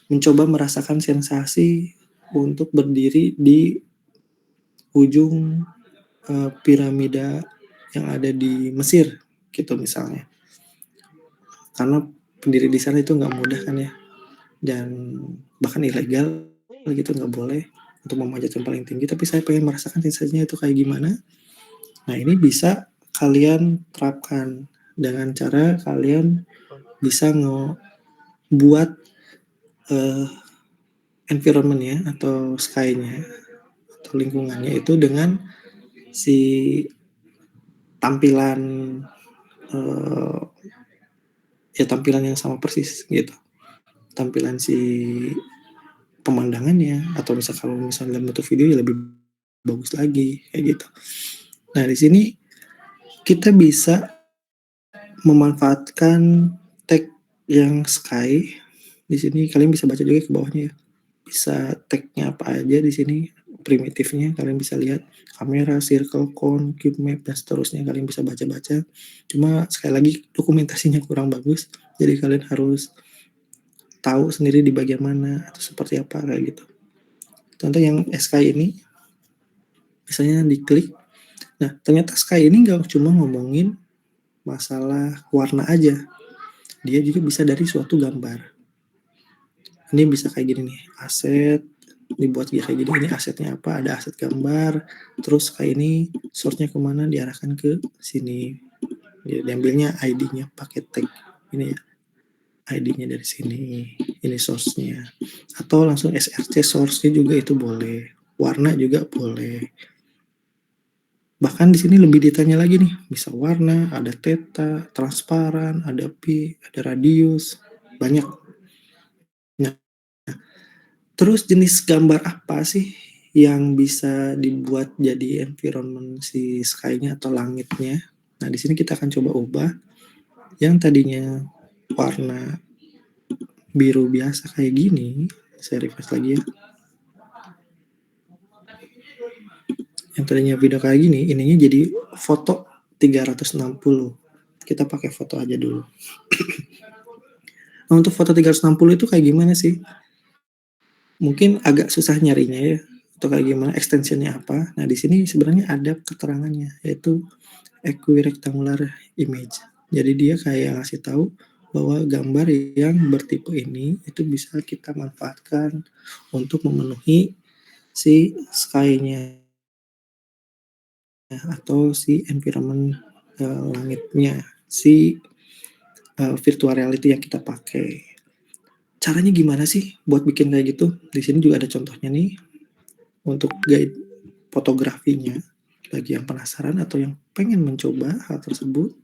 mencoba merasakan sensasi untuk berdiri di ujung piramida yang ada di Mesir gitu misalnya. Karena pendiri di sana itu nggak mudah kan ya, dan bahkan ilegal gitu, nggak boleh untuk memanjat yang paling tinggi. Tapi saya pengen merasakan sensasinya itu kayak gimana. Nah ini bisa kalian terapkan dengan cara kalian bisa ngebuat environment-nya atau sky-nya atau lingkungannya itu dengan si tampilan ya tampilan yang sama persis gitu, tampilan si pemandangannya, atau kalau misalnya dalam bentuk video ya lebih bagus lagi kayak gitu. Nah di sini kita bisa memanfaatkan tag yang sky. Di sini kalian bisa baca juga ke bawahnya ya. Bisa tagnya apa aja di sini, primitifnya kalian bisa lihat, kamera, circle, cone, cube map dan seterusnya kalian bisa baca-baca. Cuma sekali lagi dokumentasinya kurang bagus, jadi kalian harus tahu sendiri di bagian mana atau seperti apa kayak gitu. Contoh yang sky ini, misalnya diklik. Nah ternyata sky ini nggak cuma ngomongin masalah warna aja, dia juga bisa dari suatu gambar. Ini bisa kayak gini nih, aset dibuat kayak gini, ini asetnya apa, ada aset gambar, terus kayak ini source-nya kemana, diarahkan ke sini, diambilnya ID-nya pakai tag ini ya, ID-nya dari sini, ini source-nya, atau langsung SRC source-nya juga itu boleh, warna juga boleh. Bahkan di sini lebih detailnya lagi nih, bisa warna, ada theta, transparan, ada pi, ada radius, banyak. Nah, terus jenis gambar apa sih yang bisa dibuat jadi environment si sky-nya atau langitnya? Nah, di sini kita akan coba ubah yang tadinya warna biru biasa kayak gini. Saya refresh lagi ya. Yang tadinya video kayak gini, ininya jadi foto 360. Kita pakai foto aja dulu. Nah, untuk foto 360 itu kayak gimana sih? Mungkin agak susah nyarinya ya, atau kayak gimana, extensionnya apa. Nah, di sini sebenarnya ada keterangannya, yaitu equirectangular image. Jadi dia kayak ngasih tahu bahwa gambar yang bertipe ini itu bisa kita manfaatkan untuk memenuhi si sky-nya atau si environment langitnya, si virtual reality yang kita pakai. Caranya gimana sih buat bikin kayak gitu? Di sini juga ada contohnya nih untuk guide fotografinya. Bagi yang penasaran atau yang pengen mencoba hal tersebut,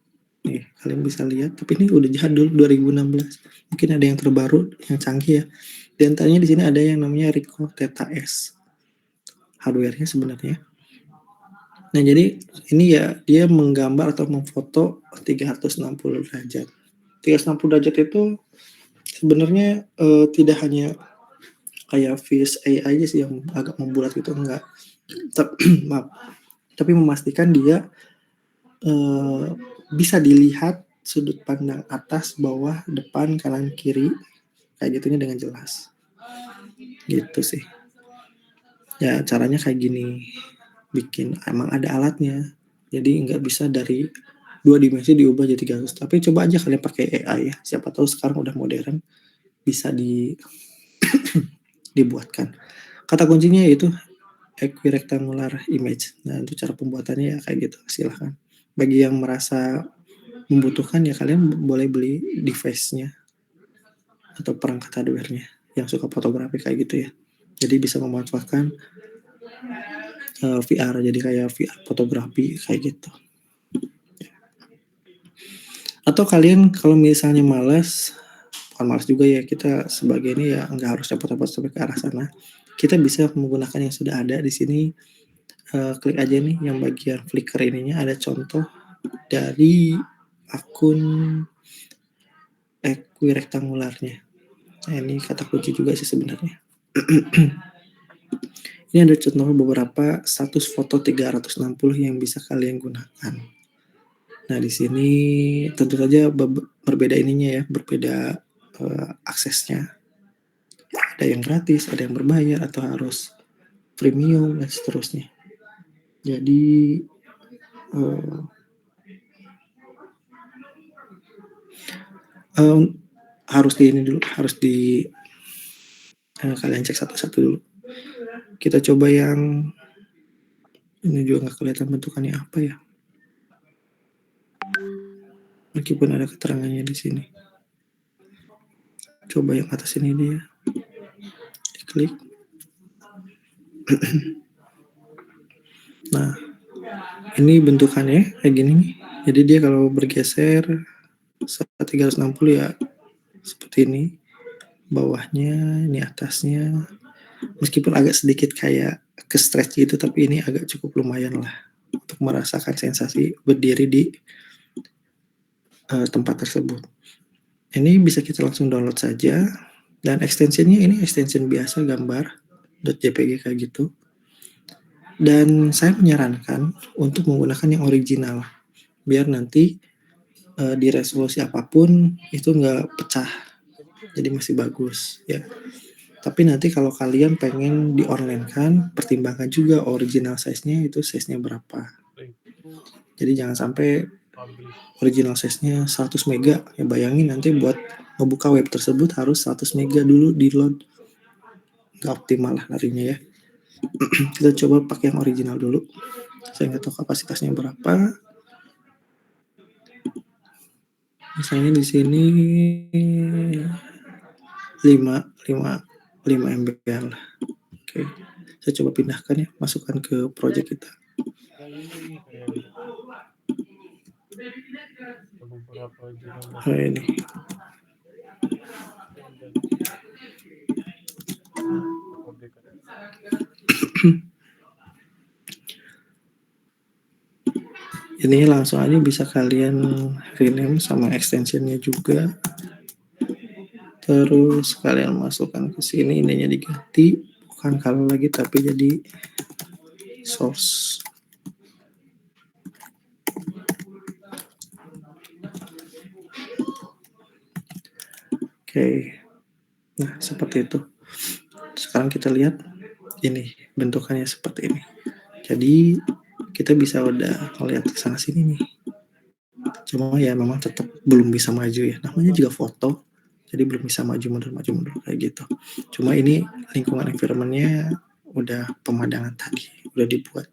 nih kalian bisa lihat. Tapi ini udah jadul 2016. Mungkin ada yang terbaru, yang canggih ya. Di antaranya di sini ada yang namanya Ricoh Theta S. Hardware-nya sebenarnya. Nah jadi ini ya dia menggambar atau memfoto 360 derajat. 360 derajat itu sebenarnya tidak hanya kayak Fish AI aja sih yang agak membulat gitu, enggak. Maaf. Tapi memastikan dia bisa dilihat sudut pandang atas, bawah, depan, kanan, kiri, kayak gitunya dengan jelas. Gitu sih. Ya caranya kayak gini. Bikin, emang ada alatnya. Jadi nggak bisa dari 2 dimensi diubah jadi 300. Tapi coba aja kalian pakai AI ya. Siapa tahu sekarang udah modern, bisa dibuatkan. Kata kuncinya yaitu equirectangular image. Nah untuk cara pembuatannya ya kayak gitu. Silahkan. Bagi yang merasa membutuhkan ya kalian boleh beli device-nya atau perangkat hardware-nya yang suka fotografi kayak gitu ya. Jadi bisa memanfaatkan VR, jadi kayak VR fotografi kayak gitu. Atau kalian kalau misalnya malas, bukan malas juga ya, kita sebagai ini ya nggak harus repot-repot sampai ke arah sana. Kita bisa menggunakan yang sudah ada di sini. Klik aja nih yang bagian Flickr ininya, ada contoh dari akun Equirectangularnya. Nah, ini kata kunci juga sih sebenarnya. Ini ada contoh beberapa status foto 360 yang bisa kalian gunakan. Nah, di sini tentu saja berbeda ininya ya, berbeda aksesnya. Ada yang gratis, ada yang berbayar, atau harus premium, dan seterusnya. Jadi harus di ini dulu, harus di kalian cek satu-satu dulu. Kita coba yang ini juga nggak kelihatan bentukannya apa ya. Meskipun ada keterangannya di sini. Coba yang atas ini dia. Klik. Nah, ini bentukannya kayak gini nih. Jadi dia kalau bergeser 360 ya seperti ini. Bawahnya, ini atasnya. Meskipun agak sedikit kayak ke stretch gitu, tapi ini agak cukup lumayan lah untuk merasakan sensasi berdiri di tempat tersebut. Ini bisa kita langsung download saja, dan extensionnya ini extension biasa gambar .jpg kayak gitu. Dan saya menyarankan untuk menggunakan yang original biar nanti di resolusi apapun itu nggak pecah, jadi masih bagus ya. Tapi nanti kalau kalian pengen di online kan, pertimbangkan juga original size-nya itu size-nya berapa. Jadi jangan sampai original size-nya 100 mega. Ya bayangin nanti buat ngebuka web tersebut harus 100 mega dulu di load. Gak optimal lah larinya ya. Kita coba pakai yang original dulu. Saya nggak tahu kapasitasnya berapa. Misalnya di sini 5 MB lah. Oke. Saya coba pindahkan ya, masukkan ke project kita. Nah, ini. Ini langsung aja bisa kalian rename sama extensionnya juga. Terus kalian masukkan ke sini, ininya diganti, bukan kalau lagi tapi jadi source. Oke. Nah, seperti itu. Sekarang kita lihat ini bentukannya seperti ini. Jadi kita bisa udah ngeliat ke sana sini nih. Cuma ya memang tetap belum bisa maju ya. Namanya juga foto. Jadi belum bisa maju mundur kayak gitu. Cuma ini lingkungan environment-nya udah pemandangan tadi udah dibuat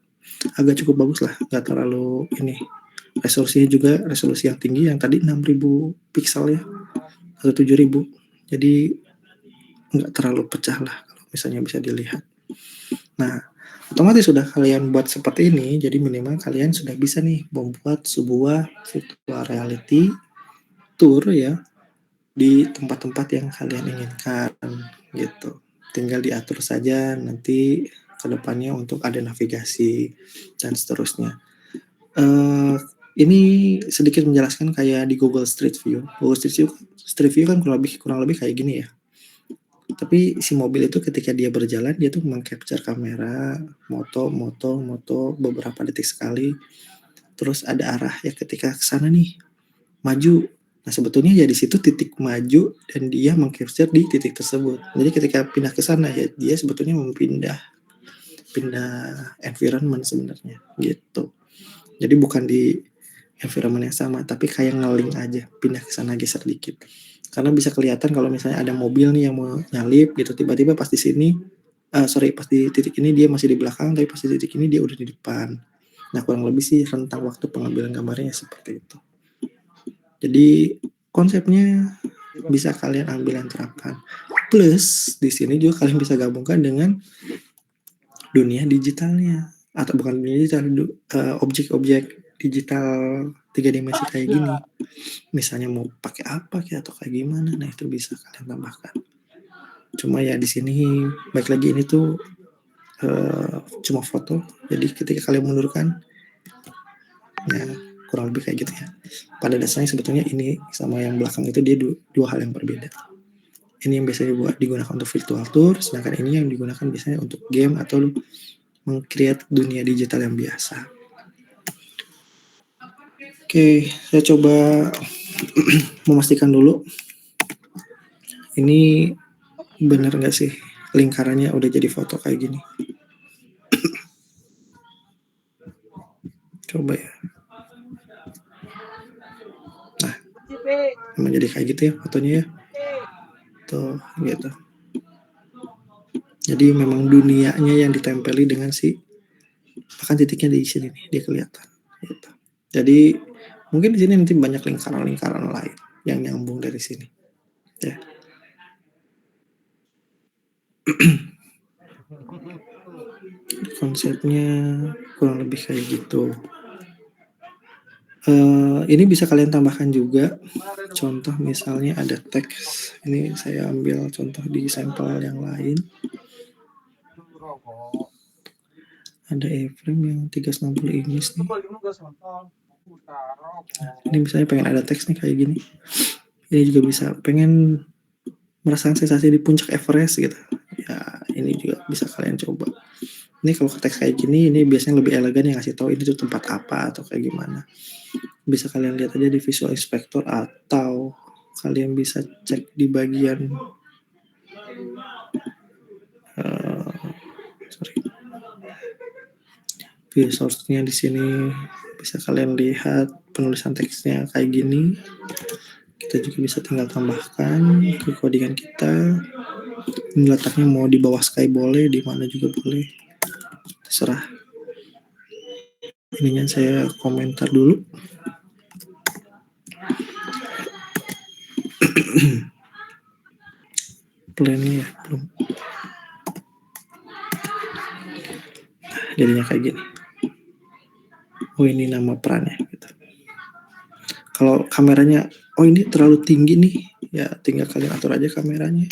agak cukup bagus lah, nggak terlalu ini. Resolusinya juga resolusi yang tinggi, yang tadi 6000 pixel ya atau 7000. Jadi nggak terlalu pecah lah kalau misalnya bisa dilihat. Nah, otomatis sudah kalian buat seperti ini, jadi minimal kalian sudah bisa nih membuat sebuah virtual reality tour ya di tempat-tempat yang kalian inginkan gitu. Tinggal diatur saja nanti ke depannya untuk ada navigasi dan seterusnya. Ini sedikit menjelaskan kayak di Google Street View. Google Street View kan kurang lebih kayak gini ya. Tapi si mobil itu ketika dia berjalan, dia tuh meng-capture kamera, moto beberapa detik sekali. Terus ada arah ya ketika ke sana nih, maju. Nah, sebetulnya ya di situ titik maju dan dia meng-capture di titik tersebut. Jadi ketika pindah ke sana ya dia sebetulnya pindah environment sebenarnya gitu. Jadi bukan di environment yang sama, tapi kayak nge-link aja, pindah ke sana geser dikit. Karena bisa kelihatan kalau misalnya ada mobil nih yang mau nyalip gitu, tiba-tiba pas di sini pas di titik ini dia masih di belakang, tapi pas di titik ini dia udah di depan. Nah, kurang lebih sih rentang waktu pengambilan gambarnya seperti itu. Jadi konsepnya bisa kalian ambil dan terapkan. Plus di sini juga kalian bisa gabungkan dengan dunia digitalnya, atau bukan dunia digital, objek-objek digital 3 dimensi kayak gini. Misalnya mau pakai apa kayak atau kayak gimana, nah itu bisa kalian tambahkan. Cuma ya di sini baik lagi ini tuh cuma foto. Jadi ketika kalian mundurkan, ya kurang lebih kayak gitu ya. Pada dasarnya sebetulnya ini sama yang belakang itu dia dua hal yang berbeda. Ini yang biasanya digunakan untuk virtual tour, sedangkan ini yang digunakan biasanya untuk game atau meng-create dunia digital yang biasa. Oke, saya coba memastikan dulu. Ini benar nggak sih lingkarannya udah jadi foto kayak gini? Coba ya. Nah, emang jadi kayak gitu ya fotonya ya. Tuh, gitu. Jadi memang dunianya yang ditempeli dengan si, bahkan titiknya di sini nih, dia kelihatan. Gitu. Jadi mungkin di sini nanti banyak lingkaran-lingkaran lain yang nyambung dari sini. Ya. Konsepnya kurang lebih kayak gitu. Ini bisa kalian tambahkan juga. Contoh misalnya ada teks. Ini saya ambil contoh di sampel yang lain. Ada iframe yang 360 image nih. Ini misalnya pengen ada teks nih kayak gini. Ini juga bisa pengen merasakan sensasi di puncak Everest gitu. Ya, ini juga bisa kalian coba. Ini kalau teks kayak gini, ini biasanya lebih elegan yang ngasih tahu ini tuh tempat apa atau kayak gimana. Bisa kalian lihat aja di Visual Inspector atau kalian bisa cek di bagian view source-nya di sini. Bisa kalian lihat penulisan teksnya kayak gini. Kita juga bisa tinggal tambahkan ke codingan kita. Ini letaknya mau di bawah sky boleh, di mana juga boleh. Terserah. Ininya saya komentar dulu. Plannya ya belum. Jadinya kayak gini. Oh ini nama perannya gitu. Kalau kameranya, oh ini terlalu tinggi nih, ya tinggal kalian atur aja kameranya.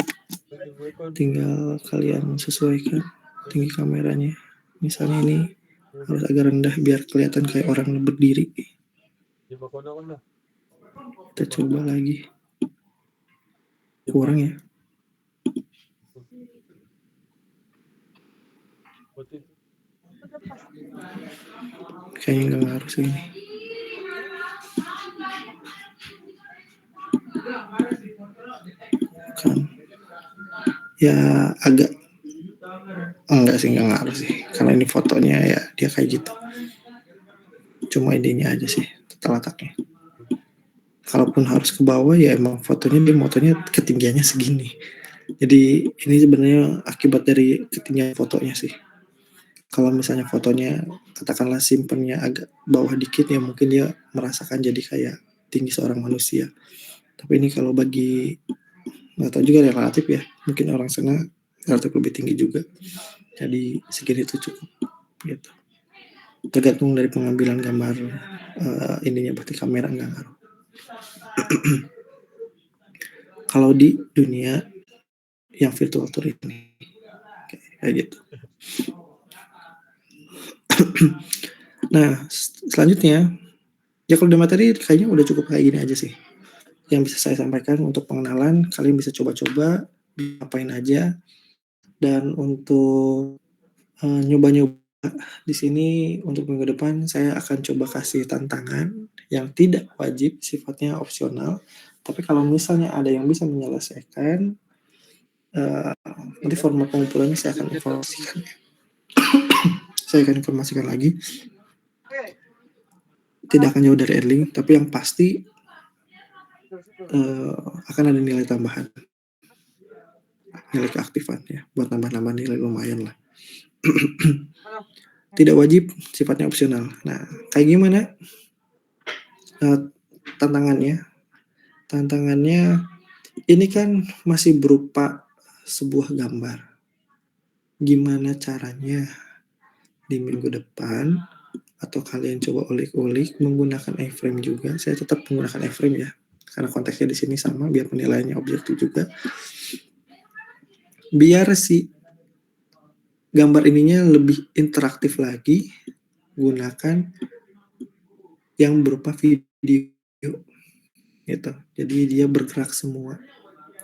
Tinggal kalian sesuaikan tinggi kameranya. Misalnya ini harus agak rendah biar kelihatan kayak orang berdiri. Kita coba lagi. Kurang ya. Kayaknya nggak ngaruh sih ini. Kan. Ya agak enggak sih, nggak ngaruh sih. Karena ini fotonya ya dia kayak gitu. Cuma idenya aja sih tata letaknya. Kalaupun harus ke bawah ya emang fotonya dia motonya ketinggiannya segini. Jadi ini sebenarnya akibat dari ketinggian fotonya sih. Kalau misalnya fotonya katakanlah simpennya agak bawah dikit ya mungkin dia merasakan jadi kayak tinggi seorang manusia. Tapi ini kalau bagi nggak tahu juga relatif ya, mungkin orang sana relatif lebih tinggi juga. Jadi segini itu cukup gitu. Tergantung dari pengambilan gambar ininya berarti kamera nggak ngaruh. Kalau di dunia yang virtual tour ini kayak gitu. Nah selanjutnya ya kalau udah materi kayaknya udah cukup kayak gini aja sih yang bisa saya sampaikan untuk pengenalan. Kalian bisa coba-coba apain aja, dan untuk nyoba-nyoba di sini untuk minggu depan saya akan coba kasih tantangan yang tidak wajib, sifatnya opsional. Tapi kalau misalnya ada yang bisa menyelesaikan, nanti format pengumpulannya saya akan informasikan. Saya akan informasikan lagi. Tidak akan jauh dari Erling, tapi yang pasti akan ada nilai tambahan, nilai keaktifan ya, buat nambah-nambah nilai lumayan lah. Tidak wajib, sifatnya opsional. Nah, kayak gimana tantangannya? Tantangannya ini kan masih berupa sebuah gambar. Gimana caranya di minggu depan atau kalian coba ulik-ulik menggunakan iframe juga. Saya tetap menggunakan iframe ya, karena konteksnya di sini sama, biar penilaiannya objektif juga. Biar si gambar ininya lebih interaktif lagi, gunakan yang berupa video gitu. Jadi dia bergerak semua.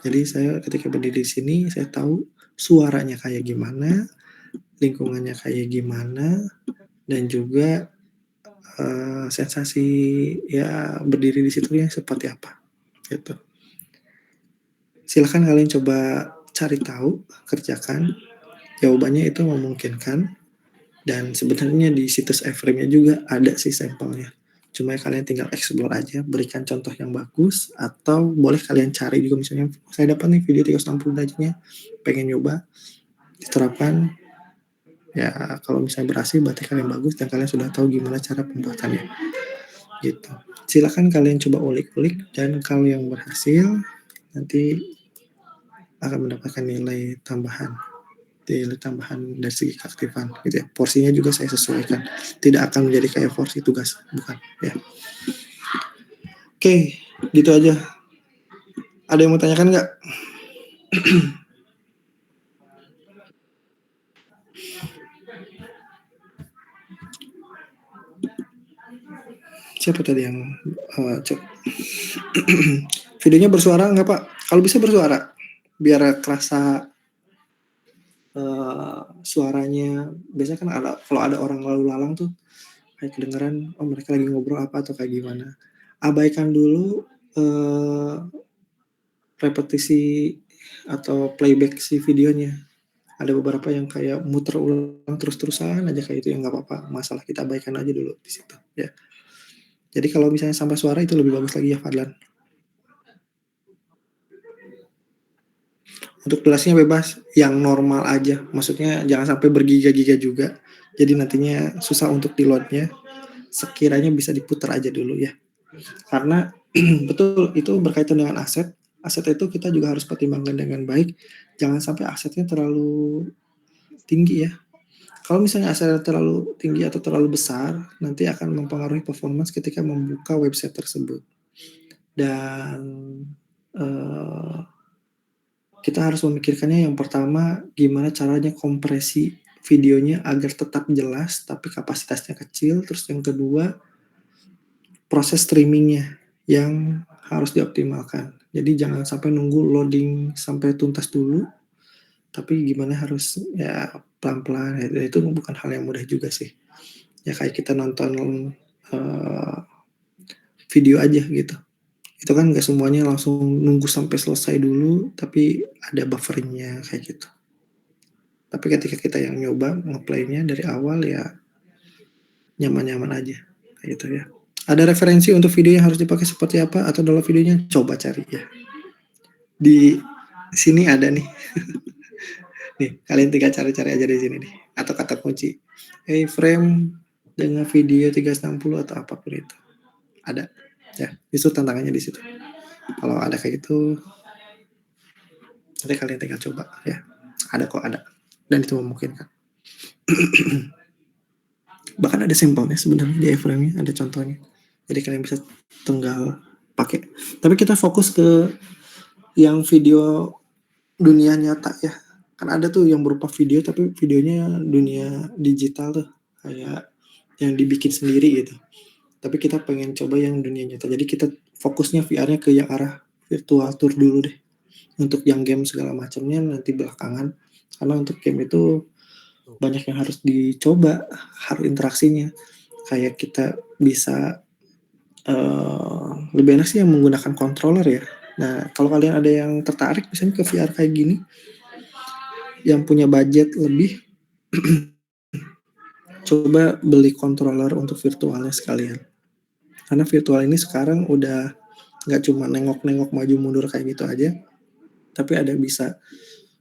Jadi saya ketika berdiri di sini, saya tahu suaranya kayak gimana, lingkungannya kayak gimana, dan juga sensasi ya berdiri di situ yang seperti apa gitu. Silahkan kalian coba cari tahu, kerjakan. Jawabannya itu memungkinkan, dan sebenarnya di situs iframe-nya juga ada sih sampelnya. Cuma kalian tinggal explore aja, berikan contoh yang bagus, atau boleh kalian cari juga, misalnya saya dapat nih video 360 derajatnya, pengen nyoba diterapkan. Ya kalau misalnya berhasil berarti kalian bagus dan kalian sudah tahu gimana cara pembuatannya gitu. Silakan kalian coba ulik-ulik, dan kalau yang berhasil nanti akan mendapatkan nilai tambahan dari segi keaktifan gitu ya. Porsinya juga saya sesuaikan, tidak akan menjadi kayak porsi tugas, bukan ya. Oke, gitu aja. Ada yang mau tanyakan nggak? Siapa tadi yang cek? Videonya bersuara nggak Pak? Kalau bisa bersuara, biar kerasa suaranya. Biasanya kan kalau ada orang lalu lalang tuh kayak kedengeran, oh mereka lagi ngobrol apa atau kayak gimana. Abaikan dulu repetisi atau playback si videonya. Ada beberapa yang kayak muter ulang terus-terusan aja kayak itu, yang nggak apa-apa. Masalah kita abaikan aja dulu di situ ya. Jadi kalau misalnya sampai suara itu lebih bagus lagi ya Fadlan. Untuk durasinya bebas, yang normal aja. Maksudnya jangan sampai bergiga-giga juga. Jadi nantinya susah untuk di-load-nya. Sekiranya bisa diputar aja dulu ya. Karena betul itu berkaitan dengan aset. Aset itu kita juga harus pertimbangkan dengan baik. Jangan sampai asetnya terlalu tinggi ya. Kalau misalnya asetnya terlalu tinggi atau terlalu besar, nanti akan mempengaruhi performance ketika membuka website tersebut. Dan kita harus memikirkannya, yang pertama gimana caranya kompresi videonya agar tetap jelas tapi kapasitasnya kecil. Terus yang kedua, proses streamingnya yang harus dioptimalkan. Jadi jangan sampai nunggu loading sampai tuntas dulu, tapi gimana harus ya pelan-pelan. Itu bukan hal yang mudah juga sih. Ya kayak kita nonton video aja gitu. Itu kan nggak semuanya langsung nunggu sampai selesai dulu, tapi ada bufferingnya kayak gitu. Tapi ketika kita yang nyoba ngeplaynya dari awal ya nyaman-nyaman aja kayak gitu ya. Ada referensi untuk video yang harus dipakai seperti apa atau dalam videonya? Coba cari ya. Di sini ada nih. Nih, kalian tinggal cari-cari aja di sini nih. Atau kata kunci. Frame dengan video 360 atau apapun itu. Ada. Ya, itu tantangannya di situ. Kalau ada kayak gitu, nanti kalian tinggal coba ya. Ada kok, ada. Dan itu memungkinkan. Bahkan ada sampelnya sebenarnya di iframe-nya, ada contohnya. Jadi kalian bisa tinggal pakai. Tapi kita fokus ke yang video dunia nyata ya. Kan ada tuh yang berupa video tapi videonya dunia digital tuh, kayak yang dibikin sendiri gitu. Tapi kita pengen coba yang dunia nyata. Jadi kita fokusnya VR-nya ke yang arah virtual tour dulu deh. Untuk yang game segala macamnya nanti belakangan. Karena untuk game itu banyak yang harus dicoba, harus interaksinya. Kayak kita bisa lebih enak sih yang menggunakan controller ya. Nah, kalau kalian ada yang tertarik misalnya ke VR kayak gini, yang punya budget lebih, coba beli controller untuk virtualnya sekalian. Karena virtual ini sekarang udah nggak cuma nengok-nengok maju mundur kayak gitu aja, tapi ada bisa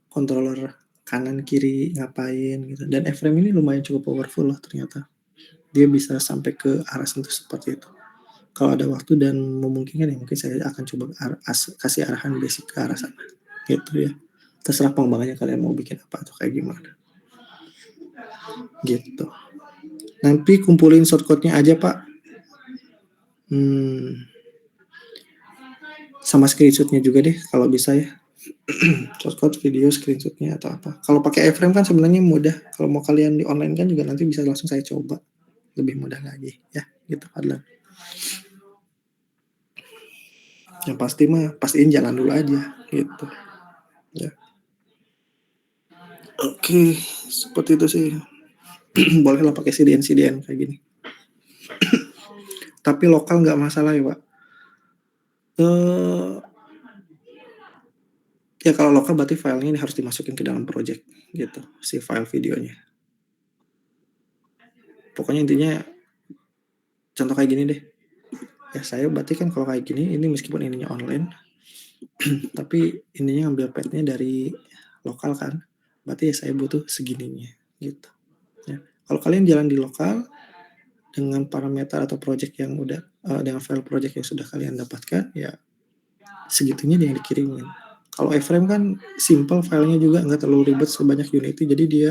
controller kanan kiri ngapain gitu. Dan iframe ini lumayan cukup powerful loh ternyata. Dia bisa sampai ke arah sentuh seperti itu. Kalau ada waktu dan memungkinkan ya mungkin saya akan coba kasih arahan basic ke arah sana gitu ya. Terserah pengembangannya kalian mau bikin apa atau kayak gimana gitu. Nanti kumpulin shortcode-nya aja, Pak. Sama screenshot-nya juga deh kalau bisa ya. Shortcode video screenshot-nya atau apa. Kalau pakai iframe kan sebenarnya mudah. Kalau mau kalian di online kan juga nanti bisa langsung saya coba. Lebih mudah lagi ya, gitu Adlan. Yang pasti mah pastiin jalan dulu aja gitu. Ya. Oke, seperti itu sih. Bolehlah pakai CDN kayak gini. Tapi lokal nggak masalah ya, Pak. Ya kalau lokal berarti filenya ini harus dimasukin ke dalam project gitu, si file videonya. Pokoknya intinya contoh kayak gini deh. Ya saya berarti kan kalau kayak gini, ini meskipun ininya online, tapi ininya ngambil petnya dari lokal kan, berarti ya saya butuh segininya gitu. Ya. Kalau kalian jalan di lokal dengan parameter atau project yang udah dengan file project yang sudah kalian dapatkan, ya segitunya yang dikirimin. Kalau iframe kan simple filenya juga nggak terlalu ribet sebanyak Unity, jadi dia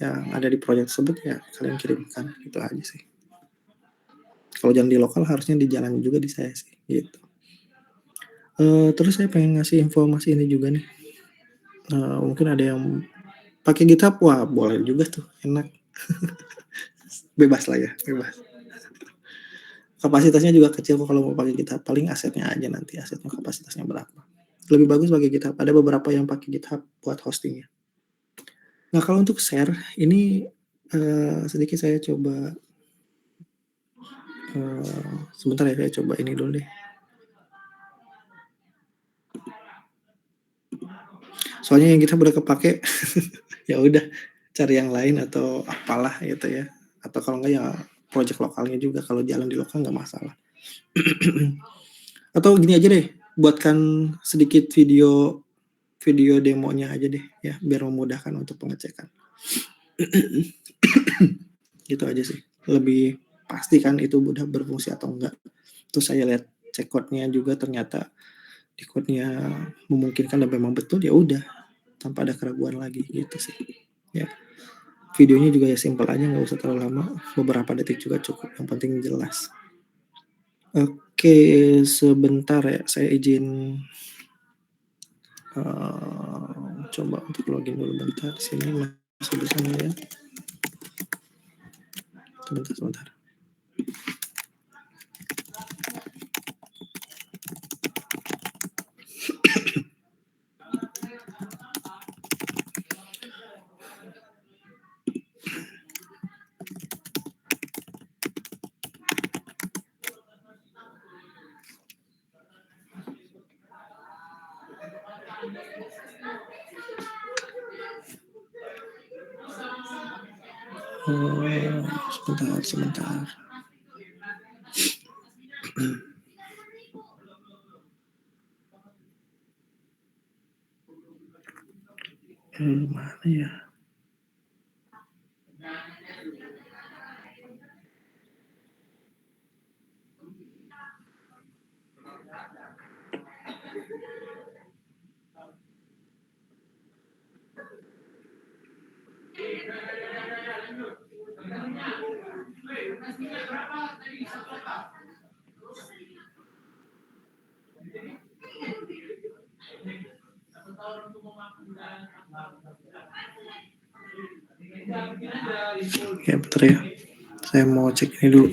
yang ada di project tersebut ya kalian kirimkan, gitu aja sih. Kalau jalan di lokal harusnya di jalan juga di saya sih gitu. Terus saya pengen ngasih informasi ini juga nih. Mungkin ada yang pakai GitHub, wah boleh juga tuh, enak. Bebas lah ya, bebas. Kapasitasnya juga kecil kok kalau mau pakai GitHub, paling asetnya aja nanti, asetnya kapasitasnya berapa. Lebih bagus pakai GitHub, ada beberapa yang pakai GitHub buat hostingnya. Nah kalau untuk share, ini sedikit saya coba, sebentar ya, saya coba ini dulu deh. Soalnya yang kita udah kepake, ya udah cari yang lain atau apalah gitu ya. Atau kalau enggak ya project lokalnya juga, kalau jalan di lokal nggak masalah. Atau gini aja deh, buatkan sedikit video demonya aja deh ya, biar memudahkan untuk pengecekan. Gitu aja sih. Lebih pastikan itu udah berfungsi atau enggak. Terus saya lihat cek code-nya juga, ternyata di code-nya memungkinkan dan memang betul, ya udah tanpa ada keraguan lagi gitu sih. Ya. Videonya juga ya simpel aja, nggak usah terlalu lama, beberapa detik juga cukup, yang penting jelas. Oke, sebentar ya, saya izin coba untuk login dulu bentar. Sini masih bersama ya. Sebentar. Sebentar. Mana ya? Ya bentar ya, saya mau cek ini dulu,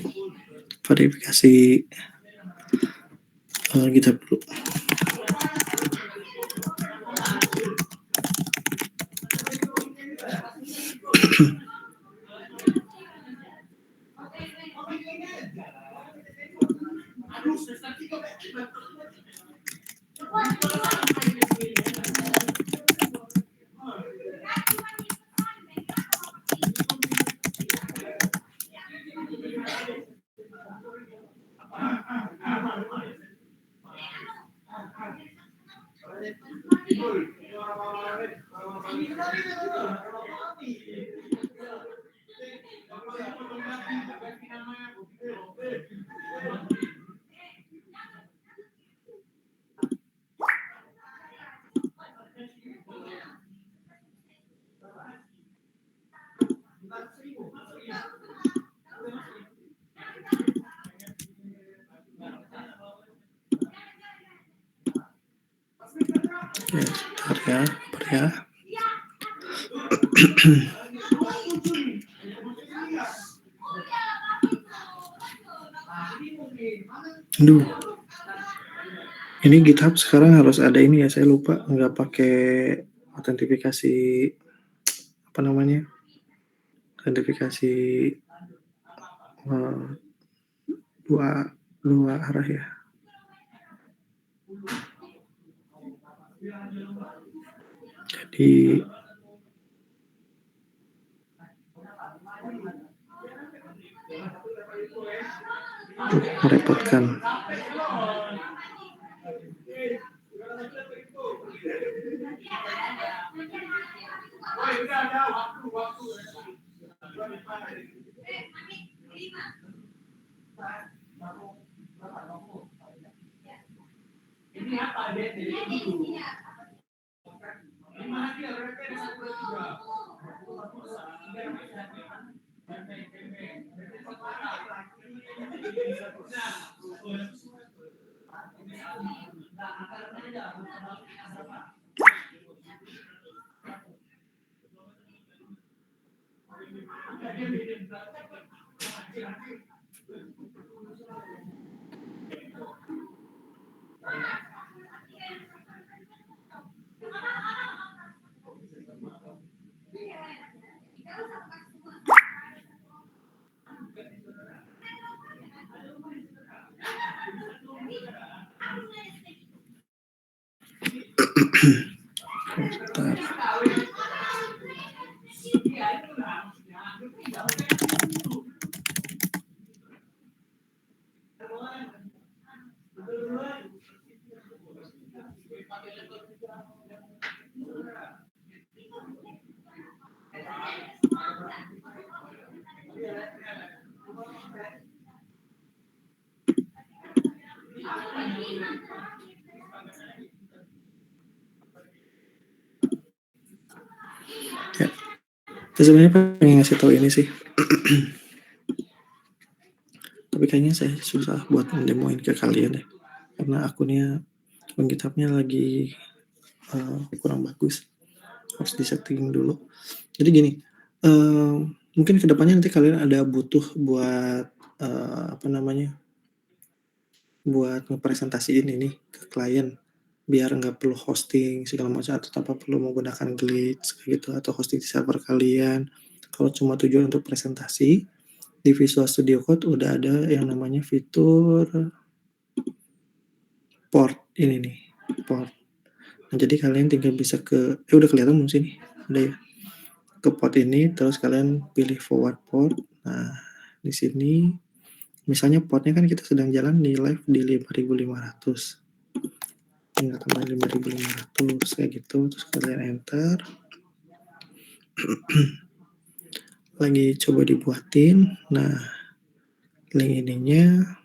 verifikasi GitHub dulu. Oke, sebentar ya, sabar ya. Aduh, ini GitHub sekarang harus ada ini ya, saya lupa nggak pakai autentifikasi apa namanya, autentifikasi dua arah ya. Jadi merepotkan. Bentar. Ya. Saya sebenarnya pengen ngasih tahu ini sih. Tapi kayaknya saya susah buat mendemoin ke kalian ya. Karena akun GitHub-nya lagi kurang bagus. Harus disetting dulu. Jadi gini, mungkin kedepannya nanti kalian ada butuh buat buat ngepresentasiin ini ke klien biar nggak perlu hosting segala macam atau tanpa perlu menggunakan Glitch gitu atau hosting di server kalian. Kalau cuma tujuan untuk presentasi, di Visual Studio Code udah ada yang namanya fitur port ini nih, port. Nah, jadi kalian tinggal bisa udah kelihatan belum sih nih? Udah ya. Ke port ini terus kalian pilih forward port. Nah, di sini misalnya portnya kan kita sedang jalan di live di 5500. Tinggal tambah 5500 kayak gitu, terus kalian enter. Lagi coba dibuatin. Nah, link ininya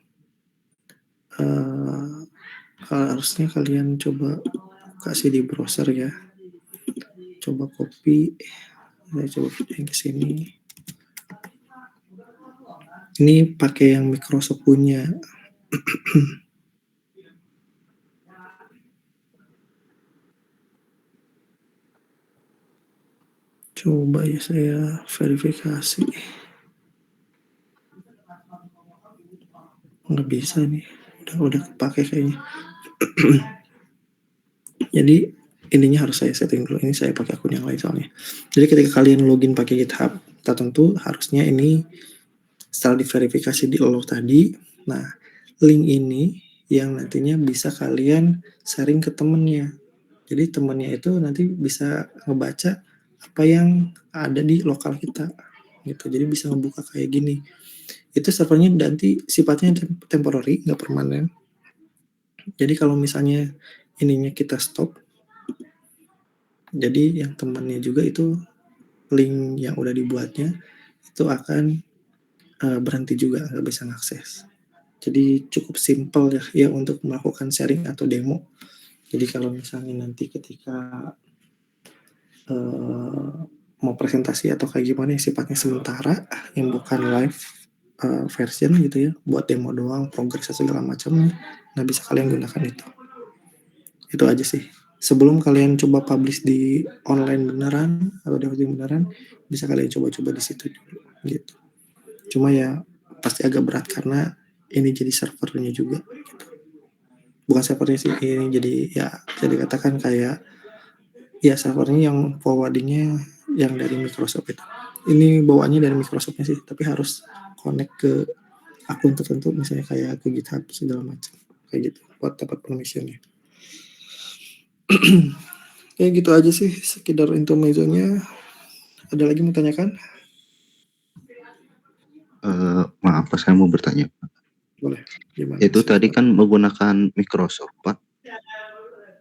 harusnya kalian coba kasih di browser ya. Coba copy. Saya coba pindahin ke sini. Ini pakai yang Microsoft punya. Coba ya saya verifikasi. Nggak bisa nih. Udah kepake kayaknya. Jadi ininya harus saya setting dulu. Ini saya pakai akun yang lain soalnya. Jadi ketika kalian login pakai GitHub, tertentu harusnya ini setelah diverifikasi di allow tadi. Nah, link ini yang nantinya bisa kalian sharing ke temennya. Jadi temennya itu nanti bisa ngebaca apa yang ada di lokal kita gitu. Jadi bisa ngebuka kayak gini. Itu servernya nanti sifatnya temporary, nggak permanen. Jadi kalau misalnya ininya kita stop, jadi yang temannya juga itu link yang udah dibuatnya itu akan berhenti juga, nggak bisa mengakses. Jadi cukup simple ya untuk melakukan sharing atau demo. Jadi kalau misalnya nanti ketika mau presentasi atau kayak gimana yang sifatnya sementara, yang bukan live version gitu ya, buat demo doang, progres segala macam, nah bisa kalian gunakan itu. Itu aja sih. sebelum kalian coba publish di online beneran atau di hosting beneran, bisa kalian coba-coba di situ dulu gitu. Cuma ya pasti agak berat karena ini jadi servernya juga gitu. Bukan servernya sih, ini jadi ya bisa dikatakan kayak ya servernya yang forwardingnya yang dari Microsoft itu. Ini bawaannya dari Microsoftnya sih, tapi harus connect ke akun tertentu misalnya kayak ke GitHub segala macam kayak gitu buat dapat permissionnya. Kayak gitu aja sih sekedar intermezzonya. Ada lagi mau tanyakan? Maaf, Pak, saya mau bertanya. Boleh. Gimana? Itu Silakan. tadi kan menggunakan Microsoft, Pak.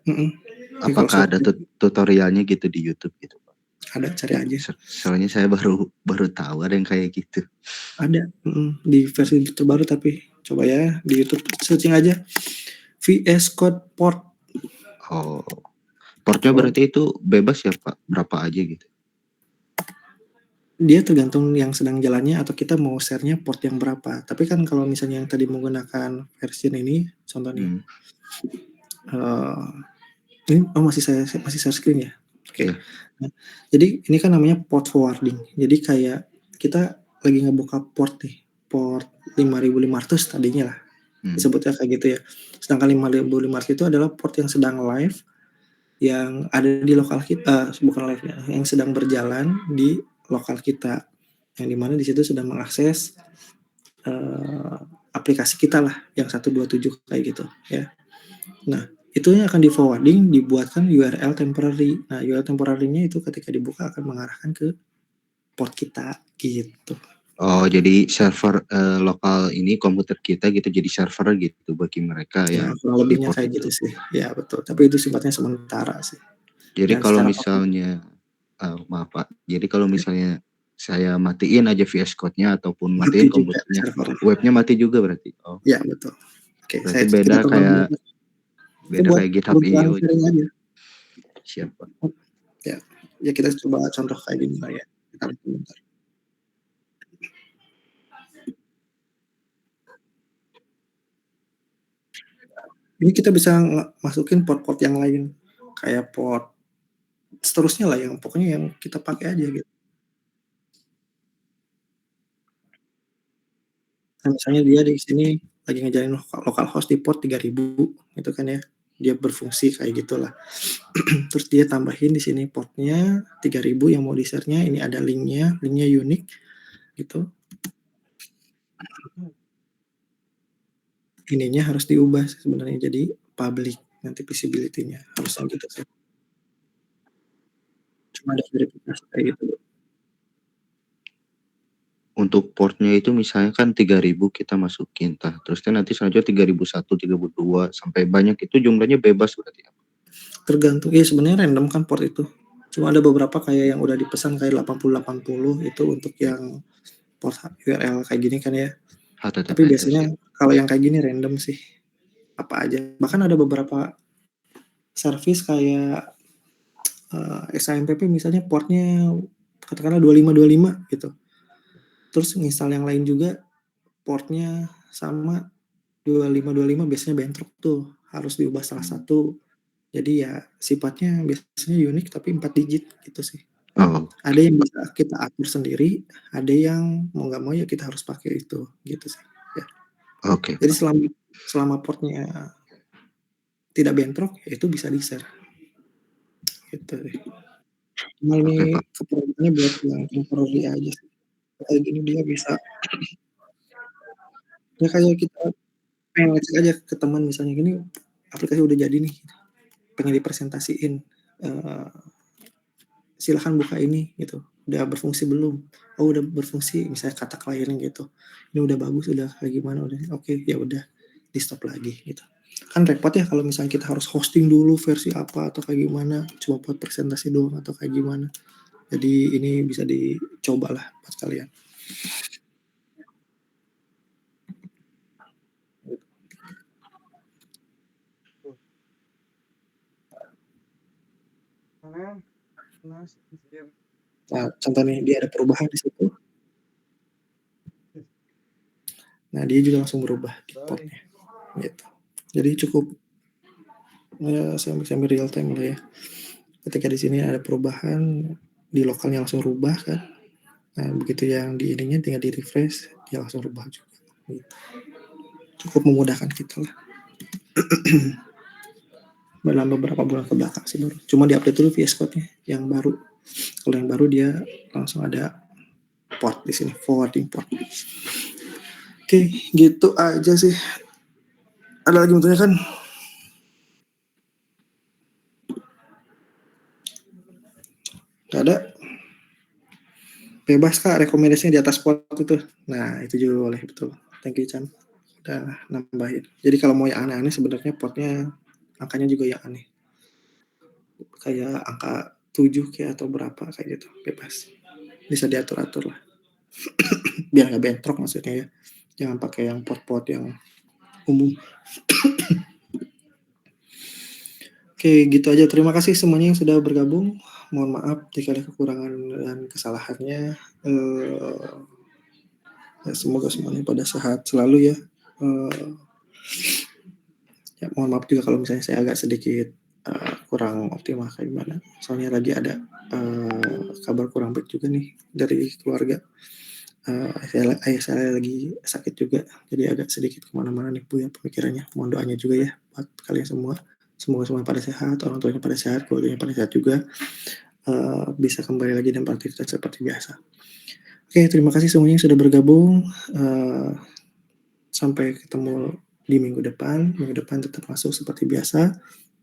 Apakah Microsoft ada tutorialnya gitu di YouTube gitu, Pak? ada, cari aja. Soalnya saya baru tahu ada yang kayak gitu. Ada di versi terbaru tapi coba ya di YouTube searching aja VS Code port. Oh, portnya berarti itu bebas ya, Pak? Berapa aja gitu? Dia tergantung yang sedang jalannya atau kita mau share-nya port yang berapa. Tapi kan kalau misalnya yang tadi menggunakan versi ini, contoh nih, ini masih share screen ya. Oke. Iya. Nah, jadi ini kan namanya port forwarding. Jadi kayak kita lagi ngebuka port nih, port 5500 tadinya lah. Disebutnya kayak gitu ya. Sedangkan 5500 itu adalah port yang sedang live, yang ada di lokal kita, bukan live ya, yang sedang berjalan di lokal kita, yang dimana di situ sedang mengakses aplikasi kita lah, yang 127 kayak gitu ya. Nah, itu yang akan di forwarding dibuatkan URL temporary. Nah, URL temporary-nya itu ketika dibuka akan mengarahkan ke port kita gitu. Oh, jadi server lokal ini komputer kita gitu jadi server gitu bagi mereka Nah, yang kurang di lebihnya port kayak itu. gitu sih. Ya, betul. Tapi itu sifatnya sementara sih. Jadi Dan kalau secara misalnya maaf Pak, jadi kalau misalnya saya matiin aja VS Code-nya ataupun mati matiin juga komputernya, server. webnya mati juga berarti. Oh, Ya, betul. Oke, berarti kita beda tonton beda buat kayak GitHub kebutuhan IO. sharing aja. Siapa? Ya kita coba contoh kayak gini lah ya. Kita lihat bentar. Ini kita bisa masukin port-port yang lain, kayak port seterusnya lah yang pokoknya yang kita pakai aja gitu. Nah, misalnya dia di sini lagi ngejalin localhost di port 3000 gitu kan ya. Dia berfungsi kayak gitulah. Terus dia tambahin di sini portnya 3000 yang mau di-share-nya, ini ada linknya unik gitu. Ininya harus diubah sebenarnya jadi public nanti visibility-nya harusnya gitu sih. Cuma ada verifikasi kayak gitu. Untuk portnya itu misalnya kan 3000 kita masukin, terus kan nanti selanjutnya 3001, 3002 sampai banyak itu jumlahnya bebas berarti ya? Tergantung, ya sebenarnya random kan port itu. Cuma ada beberapa kayak yang udah dipesan kayak 8080 itu untuk yang port URL kayak gini kan ya. Tapi biasanya kalau yang kayak gini random sih. Apa aja. Bahkan ada beberapa service kayak SAMPP misalnya portnya katakanlah 2525 gitu. Terus nginstal yang lain juga portnya sama 2525 biasanya bentrok tuh. Harus diubah salah satu. Jadi ya sifatnya biasanya unik tapi 4 digit gitu sih. Oh. Ada yang bisa kita atur sendiri, ada yang mau nggak mau ya kita harus pakai itu gitu sih. Ya. Oke. Jadi selama portnya tidak bentrok ya itu bisa di-share. Gitu deh. Cuma ini keperluannya buat yang temporary aja sih. Kayak gini dia bisa ya kayak kita pengen ngecek aja ke teman misalnya gini aplikasi udah jadi nih pengen dipresentasiin silahkan buka ini gitu udah berfungsi belum, oh udah berfungsi misalnya kata kliennya gitu ini udah bagus udah kayak gimana udah oke ya udah di stop lagi gitu kan repot ya kalau misalnya kita harus hosting dulu versi apa atau kayak gimana cuma buat presentasi doang atau kayak gimana jadi ini bisa dicoba lah buat kalian. Nah, contoh nih dia ada perubahan di situ. Nah, dia juga langsung berubah di portnya. Gitu. Jadi cukup Ya sambil real time lah ya. Ketika di sini ada perubahan, di lokalnya langsung rubah kan. Nah, begitu yang di ininya tinggal di refresh, dia langsung rubah juga. Gitu. Cukup memudahkan kita lah. Dalam beberapa bulan ke belakang sih baru. Cuma di update dulu VS Code-nya yang baru. Kalau yang baru dia langsung ada port di sini, forwarding port. Oke, gitu aja sih. Ada lagi tentunya kan? Gak ada. Bebas Kak, rekomendasinya di atas port itu. Nah, itu juga boleh, betul. Thank you Chan. Udah nambahin. Jadi kalau mau yang aneh-aneh sebenarnya portnya angkanya juga yang aneh. Kayak angka 7 kayak atau berapa kayak gitu. Bebas. Bisa diatur-atur lah. Biar nggak bentrok maksudnya ya. Jangan pakai yang port-port yang umum. Oke, gitu aja. Terima kasih semuanya yang sudah bergabung. Mohon maaf jika ada kekurangan dan kesalahannya. Ya, semoga semuanya pada sehat selalu ya. Ya, mohon maaf juga kalau misalnya saya agak sedikit kurang optimal kayak gimana. Soalnya lagi ada kabar kurang baik juga nih dari keluarga. Ayah saya lagi sakit juga, jadi agak sedikit kemana-mana nih Bu ya pemikirannya. Mohon doanya juga ya buat kalian semua. Semoga semua pada sehat, orang tuanya pada sehat, keluarganya pada sehat juga. Bisa kembali lagi dan beraktivitas seperti biasa. Oke, terima kasih semuanya yang sudah bergabung. Sampai ketemu di minggu depan. Minggu depan tetap masuk seperti biasa.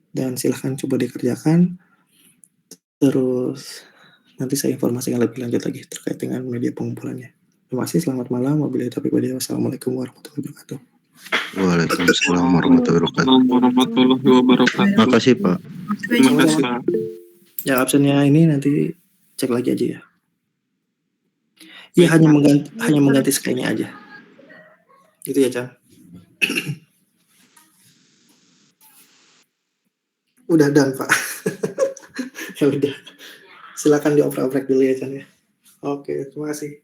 Dan silahkan coba dikerjakan. Terus nanti saya informasikan lebih lanjut lagi terkait dengan media pengumpulannya. Terima kasih, selamat malam. Wabillahi taufiq wal hidayah. Wassalamualaikum warahmatullahi wabarakatuh. Waalaikumsalam warahmatullahi wabarakatuh. Makasih Pak. Terima kasih. Yang absennya ini nanti cek lagi aja ya. Iya, hanya mengganti sky-nya aja. Gitu ya, Chan. Udah done, Pak. Ya udah. Silakan dioprek-oprek dulu ya, Chan ya. Oke, terima kasih.